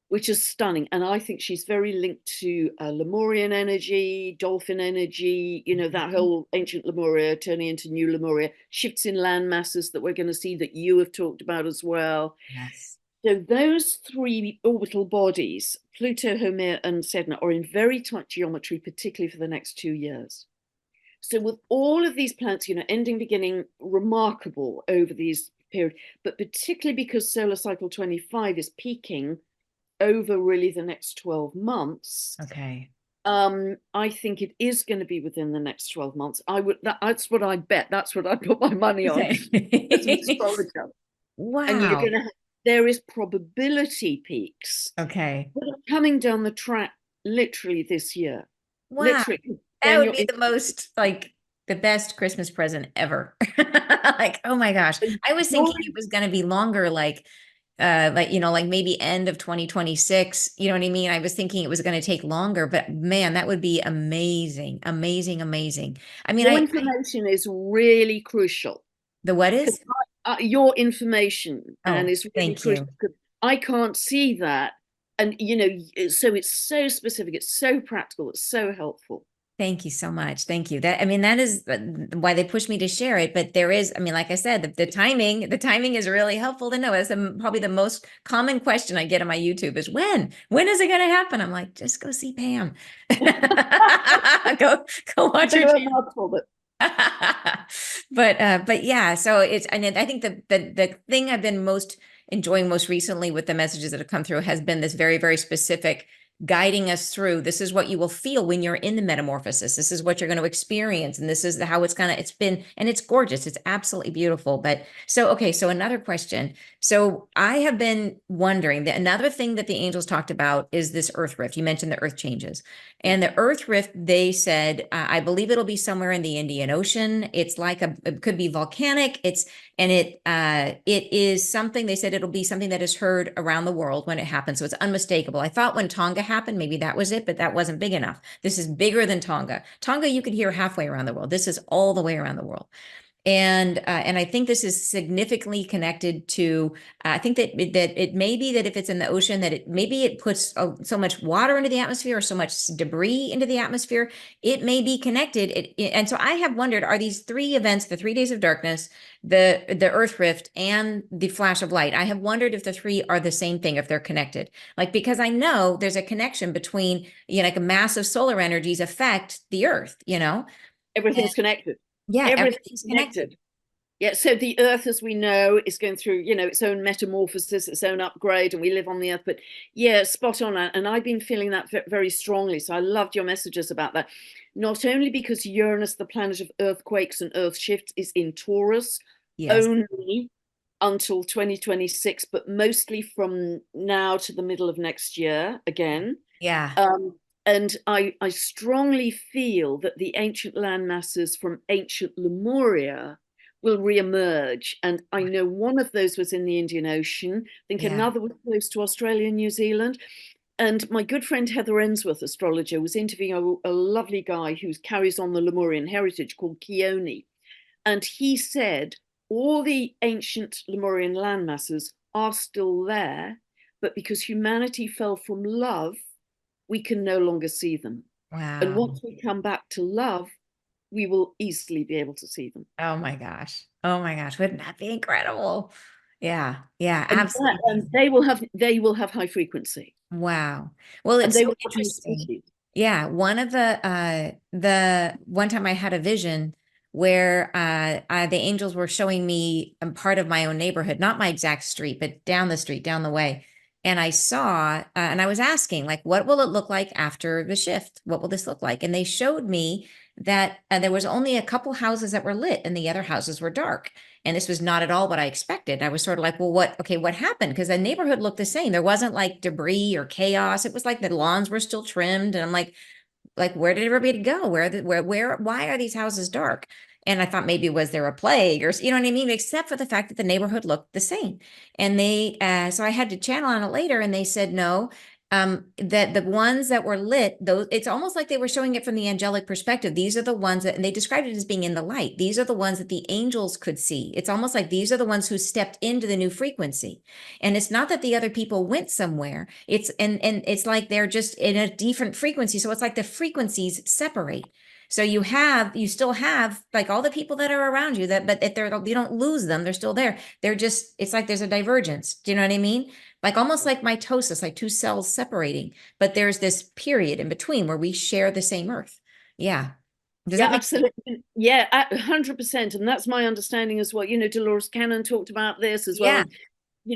Which is stunning. And I think she's very linked to Lemurian energy, dolphin energy, that whole ancient Lemuria turning into new Lemuria, shifts in land masses that we're going to see that you have talked about as well. Yes. So those three orbital bodies, Pluto, Haumea, and Sedna, are in very tight geometry, particularly for the next 2 years. So with all of these planets, ending, beginning, remarkable over these period, but particularly because solar cycle 25 is peaking over really the next 12 months. Okay. I think it is going to be within the next 12 months. That's what I bet. That's what I put my money on as an Okay. astrologer. And you're Wow. going to there is probability peaks Okay. that are coming down the track literally this year. Wow. Literally. That Then would you're be the most like the best Christmas present ever. Like, oh my gosh. I was thinking it was going to be longer, like maybe end of 2026. You know what I mean? I was thinking it was going to take longer, but man, that would be amazing. Amazing, amazing. I mean, more information is really crucial. the what is? your information, and Oh, it's really thank you. crucial because I can't see that. And, so it's so specific, it's so practical, it's so helpful. Thank you so much. Thank you. That, I mean, that is why they pushed me to share it. But there is, I mean, like I said, the timing is really helpful to know. It's probably the most common question I get on my YouTube is when is it going to happen? I'm like, just go see Pam. go, go watch her Bit of a channel. mouthful, but But yeah, so it's, and I think the thing I've been most enjoying most recently with the messages that have come through has been this very, very specific guiding us through. This is what you will feel when you're in the metamorphosis. This is what you're going to experience. And this is how it's it's been, and it's gorgeous. It's absolutely beautiful. But so, okay. So another question. So I have been wondering that another thing that the angels talked about is this earth rift. You mentioned the earth changes. And the earth rift, they said, I believe it'll be somewhere in the Indian Ocean. It's like it could be volcanic. It is something, they said it'll be something that is heard around the world when it happens. So it's unmistakable. I thought when Tonga happened, maybe that was it, but that wasn't big enough. This is bigger than Tonga. Tonga, you could hear halfway around the world. This is all the way around the world. And I think this is significantly connected to. I think that it may be that if it's in the ocean, that it puts so much water into the atmosphere or so much debris into the atmosphere. It may be connected. And so I have wondered: are these three events, the 3 days of darkness, the Earth rift, and the flash of light? I have wondered if the three are the same thing, if they're connected. Like, because I know there's a connection between, like a massive solar energies affect the Earth. And everything's connected. yeah, Everything's everything's connected. connected. Yeah, so the earth, as we know, is going through, its own metamorphosis, its own upgrade, and we live on the earth. But yeah, spot on. And I've been feeling that very strongly. So I loved your messages about that. Not only because Uranus, the planet of earthquakes and earth shifts, is in Taurus Yes. only until 2026, but mostly from now to the middle of next year again. Yeah. Um, and I strongly feel that the ancient land masses from ancient Lemuria will re-emerge. And I know one of those was in the Indian Ocean. I think Yeah. another was close to Australia and New Zealand. And my good friend Heather Ensworth, astrologer, was interviewing a lovely guy who carries on the Lemurian heritage called Keone. And he said all the ancient Lemurian land masses are still there, but because humanity fell from love, we can no longer see them. And Wow. once we come back to love, we will easily be able to see them. Oh my gosh. Oh my gosh. Wouldn't that be incredible? Yeah. Yeah. And Absolutely amazing. they will have high frequency, Wow. Well, and it's they so will have new interesting. species. Yeah, one of the one time I had a vision where the angels were showing me part of my own neighborhood, not my exact street, but down the street, down the way. And I saw, and I was asking, like, what will it look like after the shift? What will this look like? And they showed me that there was only a couple houses that were lit and the other houses were dark. And this was not at all what I expected. I was sort of like, well, what happened? Because the neighborhood looked the same. There wasn't like debris or chaos. It was like the lawns were still trimmed. And I'm like, where did everybody go? Why are these houses dark? And I thought maybe was there a plague or, you know what I mean? Except for the fact that the neighborhood looked the same. And so I had to channel on it later and they said, no, that the ones that were lit, those, it's almost like they were showing it from the angelic perspective. These are the ones that, and they described it as being in the light. These are the ones that the angels could see. It's almost like these are the ones who stepped into the new frequency. And it's not that the other people went somewhere. And it's like they're just in a different frequency. So it's like the frequencies separate. So you still have like all the people that are around you but if you don't lose them, they're still there. It's like there's a divergence. Do you know what I mean? Like almost like mitosis, like two cells separating, but there's this period in between where we share the same earth. Yeah. Does Yeah, that make sense? absolutely. Yeah, 100%. And that's my understanding as well. Dolores Cannon talked about this as well. Yeah.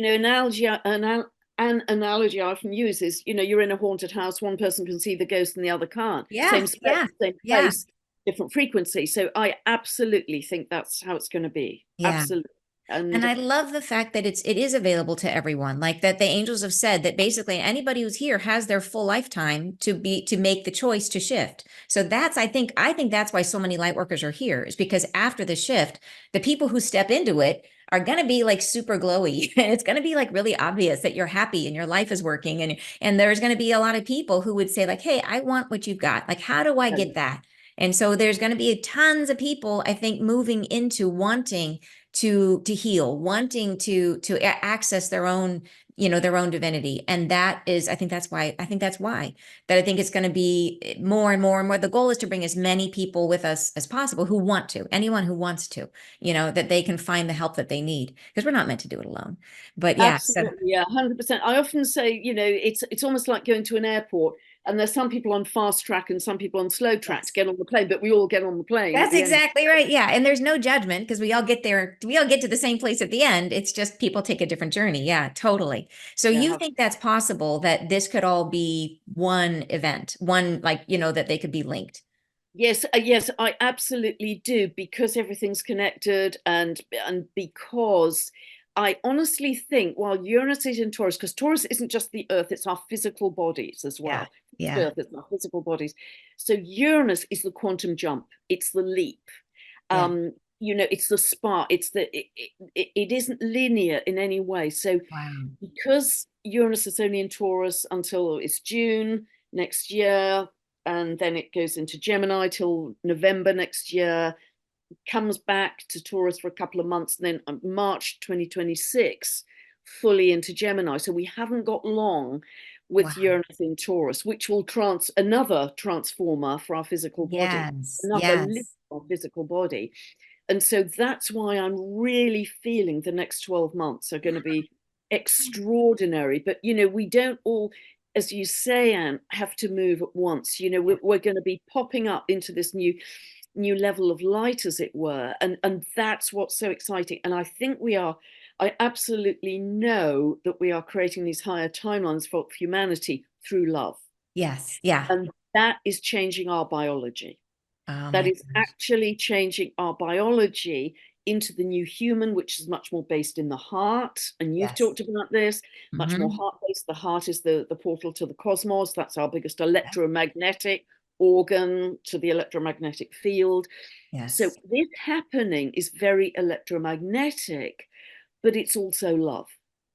And, an analogy I often use is, you're in a haunted house, one person can see the ghost and the other can't. Yeah. Same space, Yeah. same Yeah. place, different frequency. So I absolutely think that's how it's going to be. Yeah. Absolutely. And And I love the fact that it is available to everyone. Like that the angels have said that basically anybody who's here has their full lifetime to make the choice to shift. So I think that's why so many light workers are here is because after the shift, the people who step into it are going to be like super glowy. It's going to be like really obvious that you're happy and your life is working and there's going to be a lot of people who would say like, "Hey, I want what you've got. Like how do I get that?" And so there's going to be tons of people I think moving into wanting to heal, wanting to access their own, their own divinity. And that is, I think that's why that I think it's going to be more and more and more. The goal is to bring as many people with us as possible who want to, anyone who wants to, that they can find the help that they need, because we're not meant to do it alone. But yeah, so Absolutely, yeah, 100%. I often say, it's almost like going to an airport and there's some people on fast track and some people on slow track to yes. get on the plane, but we all get on the plane at That's the end. exactly right. Yeah. And there's no judgment because we all get there. We all get to the same place at the end. It's just people take a different journey. Yeah, totally. So you Yeah. think that's possible, that this could all be one event, one, like, that they could be linked? Yes, yes, I absolutely do, because everything's connected, and because I honestly think while Uranus is in Taurus, because Taurus isn't just the Earth, it's our physical bodies as Yeah. well. It's the Yeah. Earth, it's our physical bodies. So Uranus is the quantum jump, it's the leap. Yeah. It's the spark, it isn't linear in any way. So Wow. because Uranus is only in Taurus until it's June next year, and then it goes into Gemini till November next year, comes back to Taurus for a couple of months, and then March 2026, fully into Gemini. So we haven't got long with Wow. Uranus in Taurus, which will another transformer for our physical body, Yes. another lift Yes. for our physical body. And so that's why I'm really feeling the next 12 months are going to be extraordinary. But, we don't all, as you say, Anne, have to move at once. We're going to be popping up into this new level of light, as it were. And that's what's so exciting. And I absolutely know that we are creating these higher timelines for humanity through love. Yes. Yeah. And that is changing our biology. Oh That my is gosh. actually changing our biology into the new human, which is much more based in the heart. And you've Yes. talked about this, much more Hmm. heart-based. The heart is the portal to the cosmos. That's our biggest Yeah. electromagnetic organ to the electromagnetic field. So Yes. this happening is very electromagnetic, but it's also love.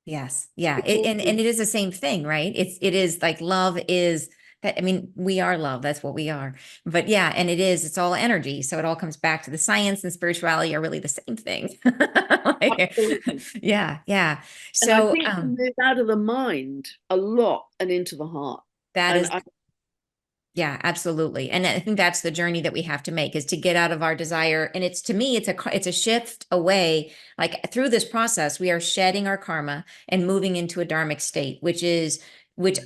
Yes. Yeah. It's And also it is the same thing, right? It is like love is that, I mean, we are love. That's what we are. But yeah, and it's all energy. So it all comes back to the science and spirituality are really the same thing. Like, absolutely. yeah. Yeah. And I So think we move out of the mind a lot and into the heart. that And is, yeah, absolutely. And I think that's the journey that we have to make, is to get out of our desire. And it's, to me, it's a shift away. Like through this process, we are shedding our karma and moving into a dharmic state, which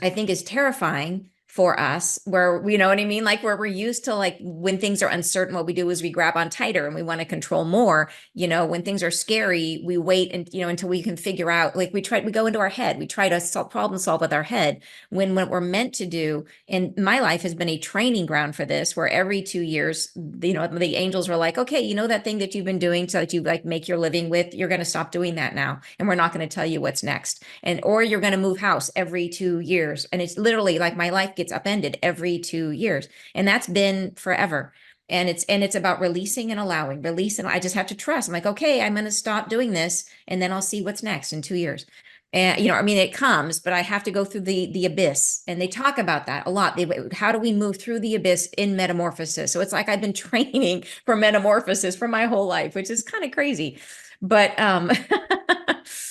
I think is terrifying for us, where, you know what I mean? Like where we're used to, like when things are uncertain, what we do is we grab on tighter and we want to control more. When things are scary, we wait and, until we can figure out, like we go into our head, we try to problem solve with our head, when what we're meant to do. And my life has been a training ground for this, where every 2 years, the angels were like, okay, that thing that you've been doing so that you like make your living with, you're going to stop doing that now. And we're not going to tell you what's next. Or you're going to move house every 2 years. And it's literally like my life gets upended every 2 years. And that's been forever. And it's about releasing and allowing, release. And I just have to trust. I'm like, okay, I'm going to stop doing this, and then I'll see what's next in 2 years. And I mean, it comes, but I have to go through the abyss. And they talk about that a lot. How do we move through the abyss in metamorphosis? So it's like I've been training for metamorphosis for my whole life, which is kind of crazy. But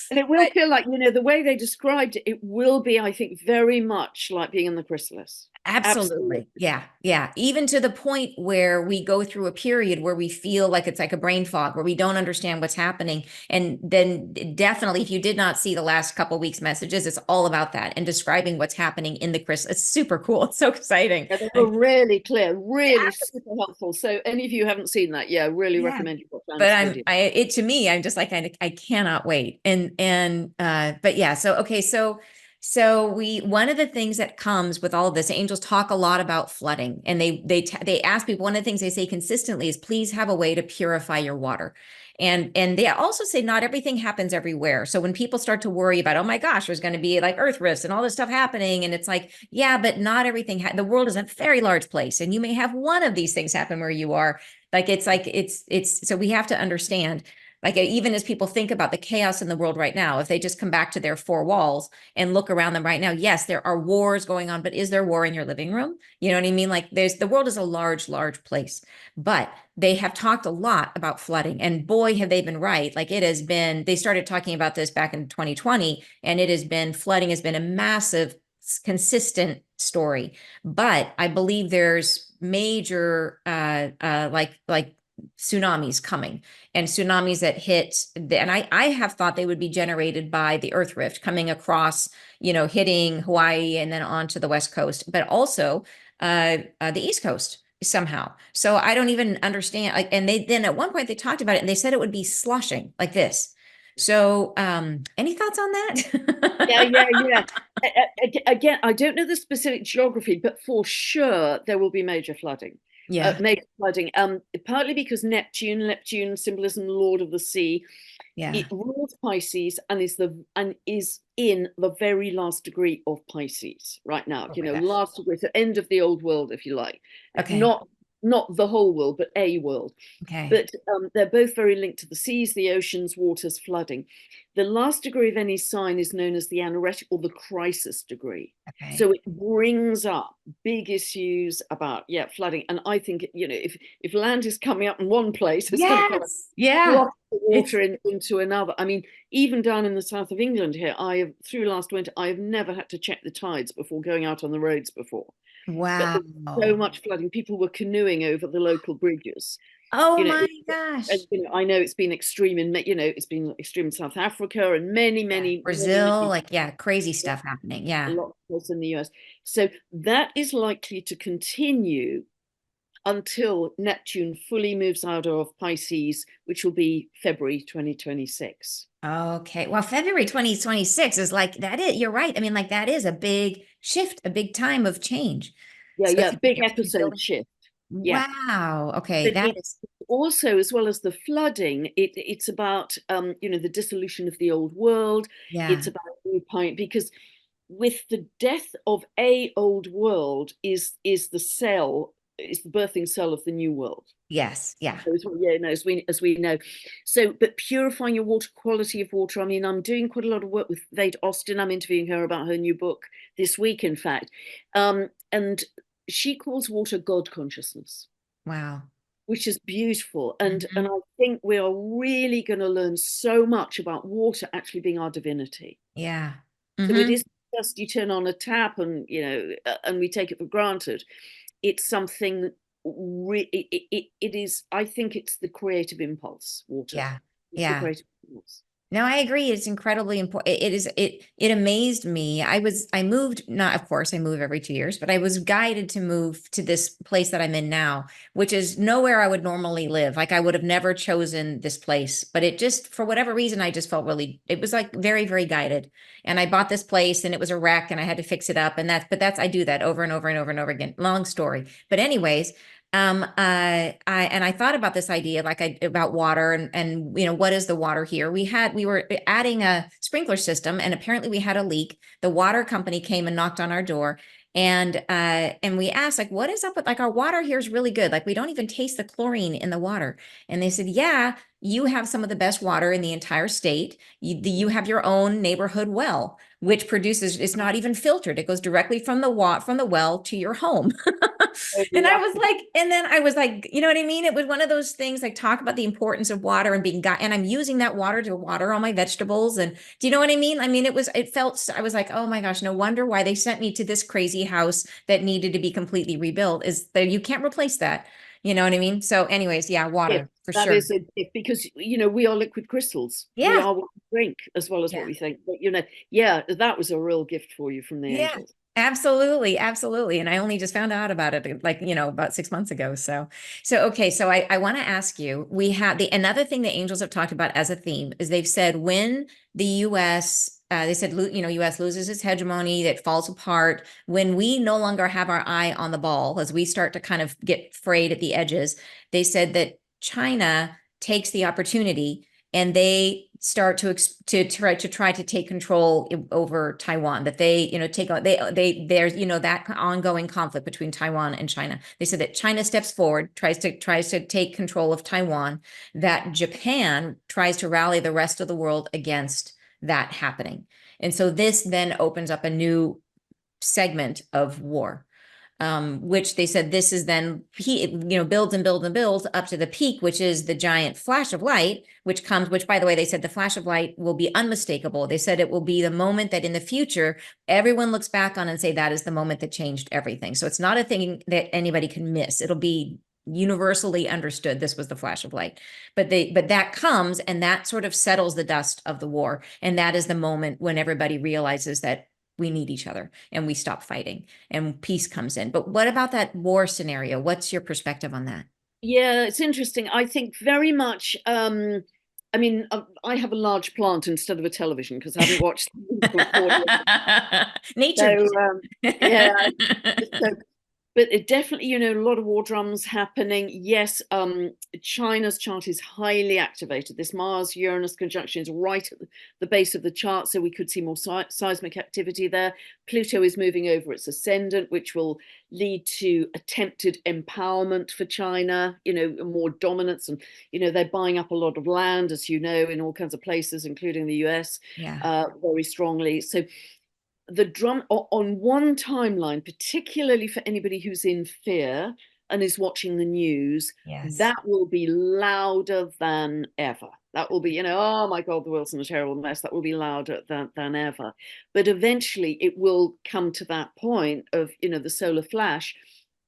And it will but feel like, the way they described it, it will be, I think, very much like being in the chrysalis. Absolutely. absolutely. Yeah. Yeah. Even to the point where we go through a period where we feel like it's like a brain fog, where we don't understand what's happening. And then definitely, if you did not see the last couple weeks messages, it's all about that and describing what's happening in the crystal. It's super cool. It's so exciting. Yeah, they were really clear, really Yeah. super helpful. So any of you who haven't seen that, yeah, really Yeah. recommend you watch But Anne's video. to me, I'm just like, I cannot wait. But yeah, so one of the things that comes with all of this, angels talk a lot about flooding, and they ask people, one of the things they say consistently is, please have a way to purify your water. And they also say not everything happens everywhere. So when people start to worry about, oh my gosh, there's going to be like earth rifts and all this stuff happening, and it's like, yeah, but not everything. The world is a very large place, and you may have one of these things happen where you are. Like it's so we have to understand Like even as people think about the chaos in the world right now, if they just come back to their four walls and look around them right now, yes, there are wars going on, but is there war in your living room? You know what I mean? Like the world is a large, large place, but they have talked a lot about flooding, and boy, have they been right. Like it has been, they started talking about this back in 2020, and it has been, flooding has been a massive, consistent story. But I believe there's major like tsunamis coming, and tsunamis that hit and I have thought they would be generated by the earth rift coming across, hitting Hawaii and then onto the west coast, but also the east coast somehow. So I don't even understand, like, and they then at one point they talked about it and they said it would be slushing like this. So any thoughts on Yeah, that? yeah, yeah. Again, I don't know the specific geography, but for sure there will be major flooding. Yeah, Major flooding. Partly because Neptune, symbolism, Lord of the Sea, yeah. it rules Pisces and is in the very last degree of Pisces right now. Oh You my know, gosh. last degree, so end of the old world, if you like. Okay. Not the whole world, but a world. Okay. But they're both very linked to the seas, the oceans, waters, flooding. The last degree of any sign is known as the anoretic or the crisis degree. Okay. So it brings up big issues about, yeah, flooding. And I think, if land is coming up in one place, it's going to come Yes. Yeah. flush the It's water into another. I mean, even down in the south of England here, through last winter, I have never had to check the tides before going out on the roads before. But wow. there's so much flooding. People were canoeing over the local bridges. Oh you know, my and, gosh. I know it's been extreme it's been extreme in South Africa and many, Yeah. many, many, Brazil, many, like, yeah, crazy stuff happening. a Yeah. lot of places in the US. So that is likely to continue until Neptune fully moves out of Pisces, which will be February 2026. Okay. Well, February 2026 is like that is, you're right. I mean, like that is a big shift, a big time of change. Yeah, So yeah, it's like big it's episode rebuilding. shift. Yeah. Wow. Okay. But That it's is, also, as well as the flooding, it's about the dissolution of the old world. It's yeah. about new point, because with the death of a old world is the birthing cell of the new world. Yes. Yeah. So yeah, no, as we know. So, but purifying your water, quality of water. I mean, I'm doing quite a lot of work with Vade Austin. I'm interviewing her about her new book this week, in fact, and she calls water God consciousness, Wow. which is beautiful. And Mhm. I think we are really going to learn so much about water actually being our divinity. Yeah. So it Hmm. isn't just you turn on a tap and we take it for granted. It's something it is. I think it's the creative impulse. Water, Yeah. it's the Yeah. creative impulse. No, I agree. It's incredibly important. It amazed me. I moved, not, of course, I move every 2 years, but I was guided to move to this place that I'm in now, which is nowhere I would normally live. Like I would have never chosen this place, but it just, for whatever reason, I just felt really, it was like very, very guided. And I bought this place and it was a wreck and I had to fix it up. I do that over and over and over and over again. Long story. But anyways, I thought about this idea, about water and what is the water here? We were adding a sprinkler system, and apparently we had a leak. The water company came and knocked on our door, and we asked, like, what is up with, like, our water here is really good. Like, we don't even taste the chlorine in the water. And they said, yeah, you have some of the best water in the entire state. You have your own neighborhood well, which produces, it's not even filtered. It goes directly from the well to your home. Oh, And I yeah. was like, and then I was like, you know what I mean? It was one of those things, like, talk about the importance of water and and I'm using that water to water all my vegetables. And do you know what I mean? I mean, I was like, oh my gosh, no wonder why they sent me to this crazy house that needed to be completely rebuilt, is that you can't replace that. You know what I mean? So anyways, yeah, Gift. water for That sure. is a gift, because we are liquid crystals. We Yeah. are what we drink as well as what Yeah. we think. But yeah, that was a real gift for you from the Yeah, angels. absolutely, absolutely. And I only just found out about it, like, about 6 months ago. So okay, so I want to ask you, we have another thing the angels have talked about as a theme is they've said when the US, they said, US loses its hegemony, that falls apart, when we no longer have our eye on the ball, as we start to kind of get frayed at the edges, they said that China takes the opportunity and they start to try to take control over Taiwan. That they, take on there's, that ongoing conflict between Taiwan and China. They said that China steps forward, tries to take control of Taiwan, that Japan tries to rally the rest of the world against that happening. And so this then opens up a new segment of war, which they said this is then builds and builds and builds up to the peak, which is the giant flash of light, which by the way, they said the flash of light will be unmistakable. They said it will be the moment that in the future everyone looks back on and say that is the moment that changed everything. So it's not a thing that anybody can miss. It'll be universally understood this was the flash of light. But that comes, and that sort of settles the dust of the war, and that is the moment when everybody realizes that we need each other and we stop fighting and peace comes in. But what about that war scenario? What's your perspective on that? Yeah, it's interesting. I think very much. I mean, I have a large plant instead of a television because I haven't watched for 4 years. Nature. So yeah, so but it definitely, a lot of war drums happening. Yes, China's chart is highly activated. This Mars-Uranus conjunction is right at the base of the chart, so we could see more seismic activity there. Pluto is moving over its ascendant, which will lead to attempted empowerment for China, more dominance. And, they're buying up a lot of land, as you know, in all kinds of places, including the US, very strongly. So the drum on one timeline, particularly for anybody who's in fear and is watching the news, that will be louder than ever. That will be, oh my God, the world's in a terrible mess. That will be louder than ever. But eventually it will come to that point of, the solar flash.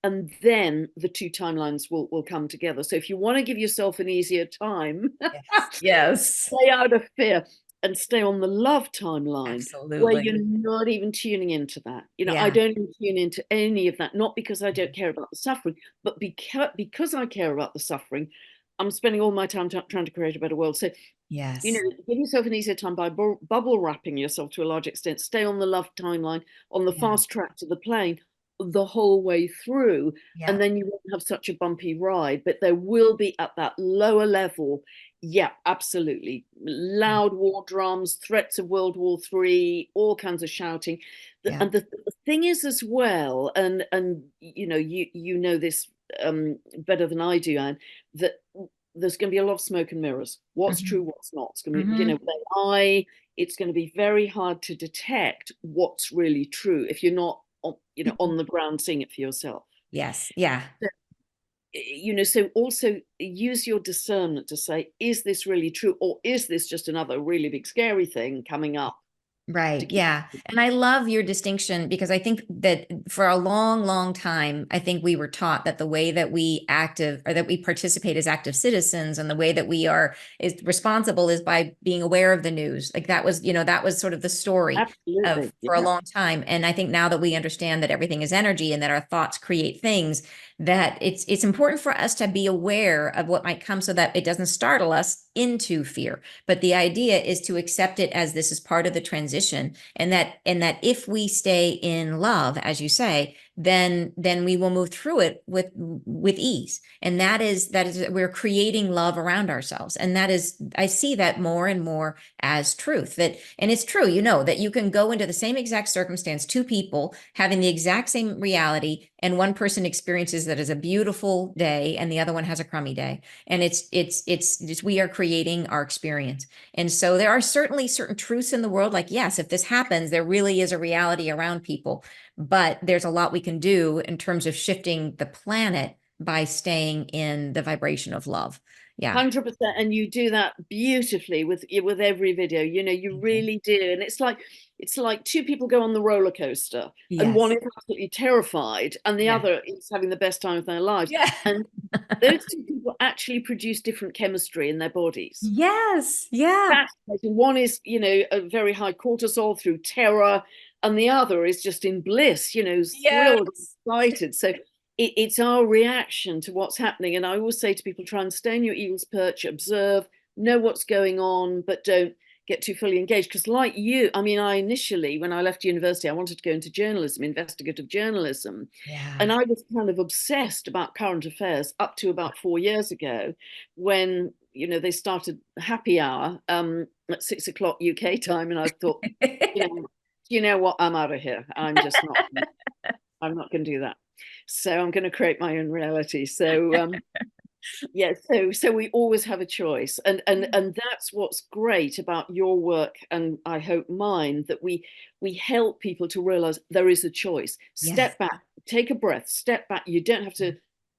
And then the two timelines will come together. So if you want to give yourself an easier time, yes, stay out of fear and stay on the love timeline. absolutely, where you're not even tuning into that. I don't even tune into any of that, not because I don't care about the suffering, but because I care about the suffering, I'm spending all my time trying to create a better world. So yes, give yourself an easier time by bubble wrapping yourself to a large extent. Stay on the love timeline, on the fast track to the plane the whole way through, and then you won't have such a bumpy ride. But there will be, at that lower level, absolutely, loud war drums, threats of World War III, all kinds of shouting. And the thing is as well, and you know this better than I do, Anne, that there's going to be a lot of smoke and mirrors. What's true, what's not. It's going to be, it's going to be very hard to detect what's really true if you're not on the ground seeing it for yourself. Yes. So also use your discernment to say, is this really true, or is this just another really big scary thing coming up? Right. Yeah. And I love your distinction, because I think that for a long, long time, I think we were taught that the way that we participate as active citizens, and the way that we is responsible, is by being aware of the news. Like that was sort of the story for a long time. And I think now that we understand that everything is energy and that our thoughts create things, that it's important for us to be aware of what might come so that it doesn't startle us into fear. But the idea is to accept it as this is part of the transition, and that if we stay in love, as you say, then we will move through it with ease. And that is we're creating love around ourselves. And that is, I see that more and more as truth. And it's true, that you can go into the same exact circumstance, two people having the exact same reality, and one person experiences that as a beautiful day and the other one has a crummy day. And it's we are creating our experience. And so there are certainly certain truths in the world, like, yes, if this happens, there really is a reality around people. But there's a lot we can do in terms of shifting the planet by staying in the vibration of love. 100%. And you do that beautifully with every video. You really do. And it's like two people go on the roller coaster, and one is absolutely terrified and the other is having the best time of their lives. And those two people actually produce different chemistry in their bodies. Fascinating. One is, a very high cortisol through terror, and the other is just in bliss, thrilled, excited. So it's our reaction to what's happening. And I always say to people, try and stay in your eagle's perch, observe, know what's going on, but don't get too fully engaged. Because like you, I mean, I initially, when I left university, I wanted to go into journalism, investigative journalism. And I was kind of obsessed about current affairs up to about 4 years ago, when you know, they started happy hour at 6 o'clock UK time, and I thought, you know what, I'm out of here. I'm not going to do that. So I'm going to create my own reality. So yeah, so we always have a choice, and that's what's great about your work, and I hope mine, that we help people to realize there is a choice. Yes. Step back, take a breath, step back. You don't have to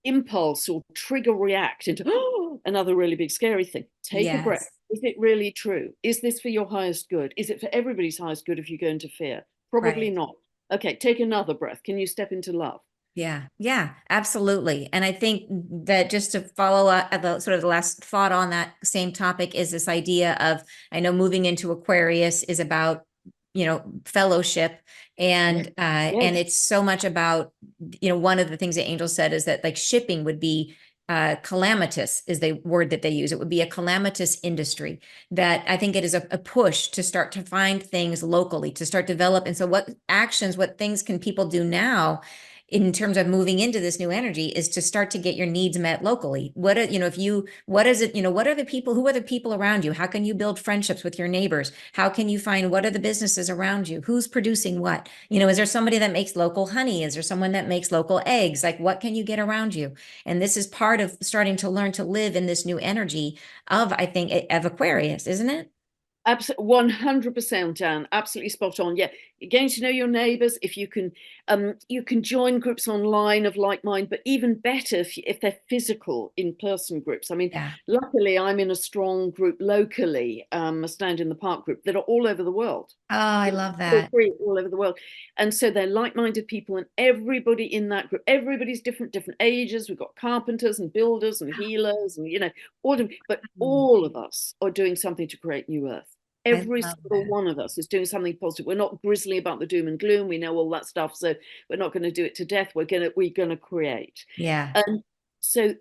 impulse or trigger react into another really big scary thing. Take a breath. Yes. Is it really true? Is this for your highest good? Is it for everybody's highest good if you go into fear? Probably Right. not. Okay, take another breath. Can you step into love? Yeah, yeah, absolutely. And I think that just to follow up the sort of the last thought on that same topic is this idea of, I know moving into Aquarius is about, fellowship Yes. and Yes. it's so much about, one of the things that Angel said is that like shipping would be calamitous is the word that they use. It would be a calamitous industry that I think it is a push to start to find things locally, to start develop. And so what things can people do now in terms of moving into this new energy is to start to get your needs met locally. What are, if you, what is it, what are the people, who are the people around you? How can you build friendships with your neighbors? How can you find, what are the businesses around you? Who's producing what? Is there somebody that makes local honey? Is there someone that makes local eggs? Like what can you get around you? And this is part of starting to learn to live in this new energy of, I think, of Aquarius, isn't it? Absolutely, 100%, Dan. Absolutely spot on. Yeah, getting to know your neighbours. If you can join groups online of like mind, but even better if they're physical, in-person groups. I mean, Yeah. luckily, I'm in a strong group locally, a Stand in the Park group that are all over the world. Oh, I love that. All over the world, and so they're like-minded people, and everybody in that group, everybody's different ages. We've got carpenters and builders and healers, and all of them, but all of us are doing something to create new earth. I Every love single that. one of us is doing something positive. We're not grisly about the doom and gloom. We know all that stuff, so we're not going to do it to death. We're gonna create. Yeah. And so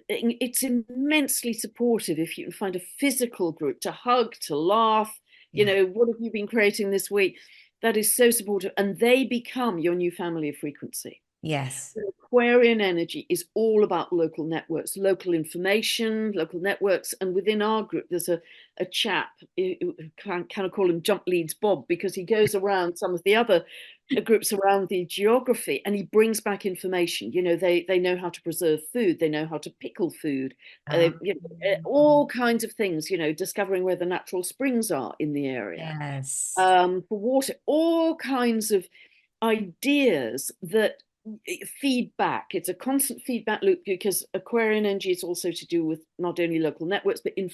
it's immensely supportive if you can find a physical group to hug, to laugh. Yeah. What have you been creating this week? That is so supportive, and they become your new family of frequency. Yes. Aquarian energy is all about local networks, local information, local networks. And within our group, there's a chap, kind of call him Jump Leads Bob, because he goes around some of the other groups around the geography, and he brings back information. They know how to preserve food, they know how to pickle food, Um, all kinds of things, discovering where the natural springs are in the area, yes. for water, all kinds of ideas that feedback. It's a constant feedback loop, because Aquarian energy is also to do with not only local networks but Yeah.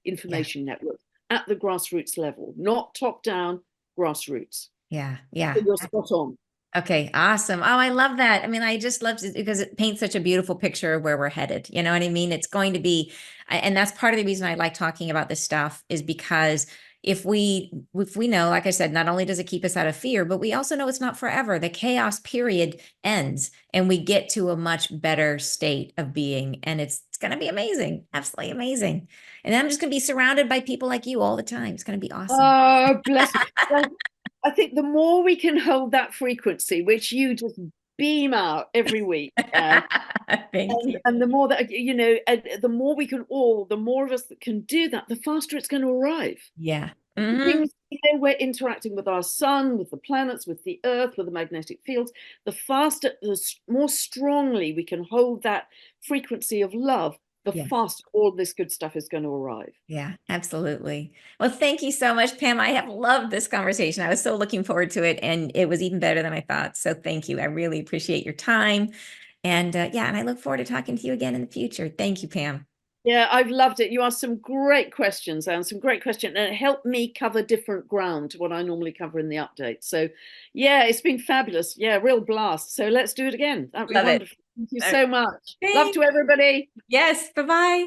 information networks at the grassroots level, not top down, grassroots. Yeah. Yeah. So you're spot on. Okay, awesome. Oh, I love that. I mean, I just love it because it paints such a beautiful picture of where we're headed. You know what I mean? It's going to be, and that's part of the reason I like talking about this stuff is because if we know, like I said, not only does it keep us out of fear, but we also know it's not forever. The chaos period ends and we get to a much better state of being. And it's going to be amazing. Absolutely amazing. And I'm just going to be surrounded by people like you all the time. It's going to be awesome. Oh, bless you. Well, I think the more we can hold that frequency, which you just beam out every week, Thank you. and the more that the more we can all, the more of us that can do that, the faster it's going to arrive. Yeah. Hmm. Things, we're interacting with our sun, with the planets, with the earth, with the magnetic fields. The faster, the more strongly we can hold that frequency of love, the Yes. faster all this good stuff is going to arrive. Yeah, absolutely. Well, thank you so much, Pam. I have loved this conversation. I was so looking forward to it, and it was even better than I thought. So thank you. I really appreciate your time. And yeah, and I look forward to talking to you again in the future. Thank you, Pam. Yeah, I've loved it. You asked some great questions, and some great questions, and it helped me cover different ground to what I normally cover in the update. So, yeah, it's been fabulous. Yeah, real blast. So let's do it again. That'd be Love it. wonderful. Thank you All right. so much. Love Thanks. to everybody. Yes. Bye-bye.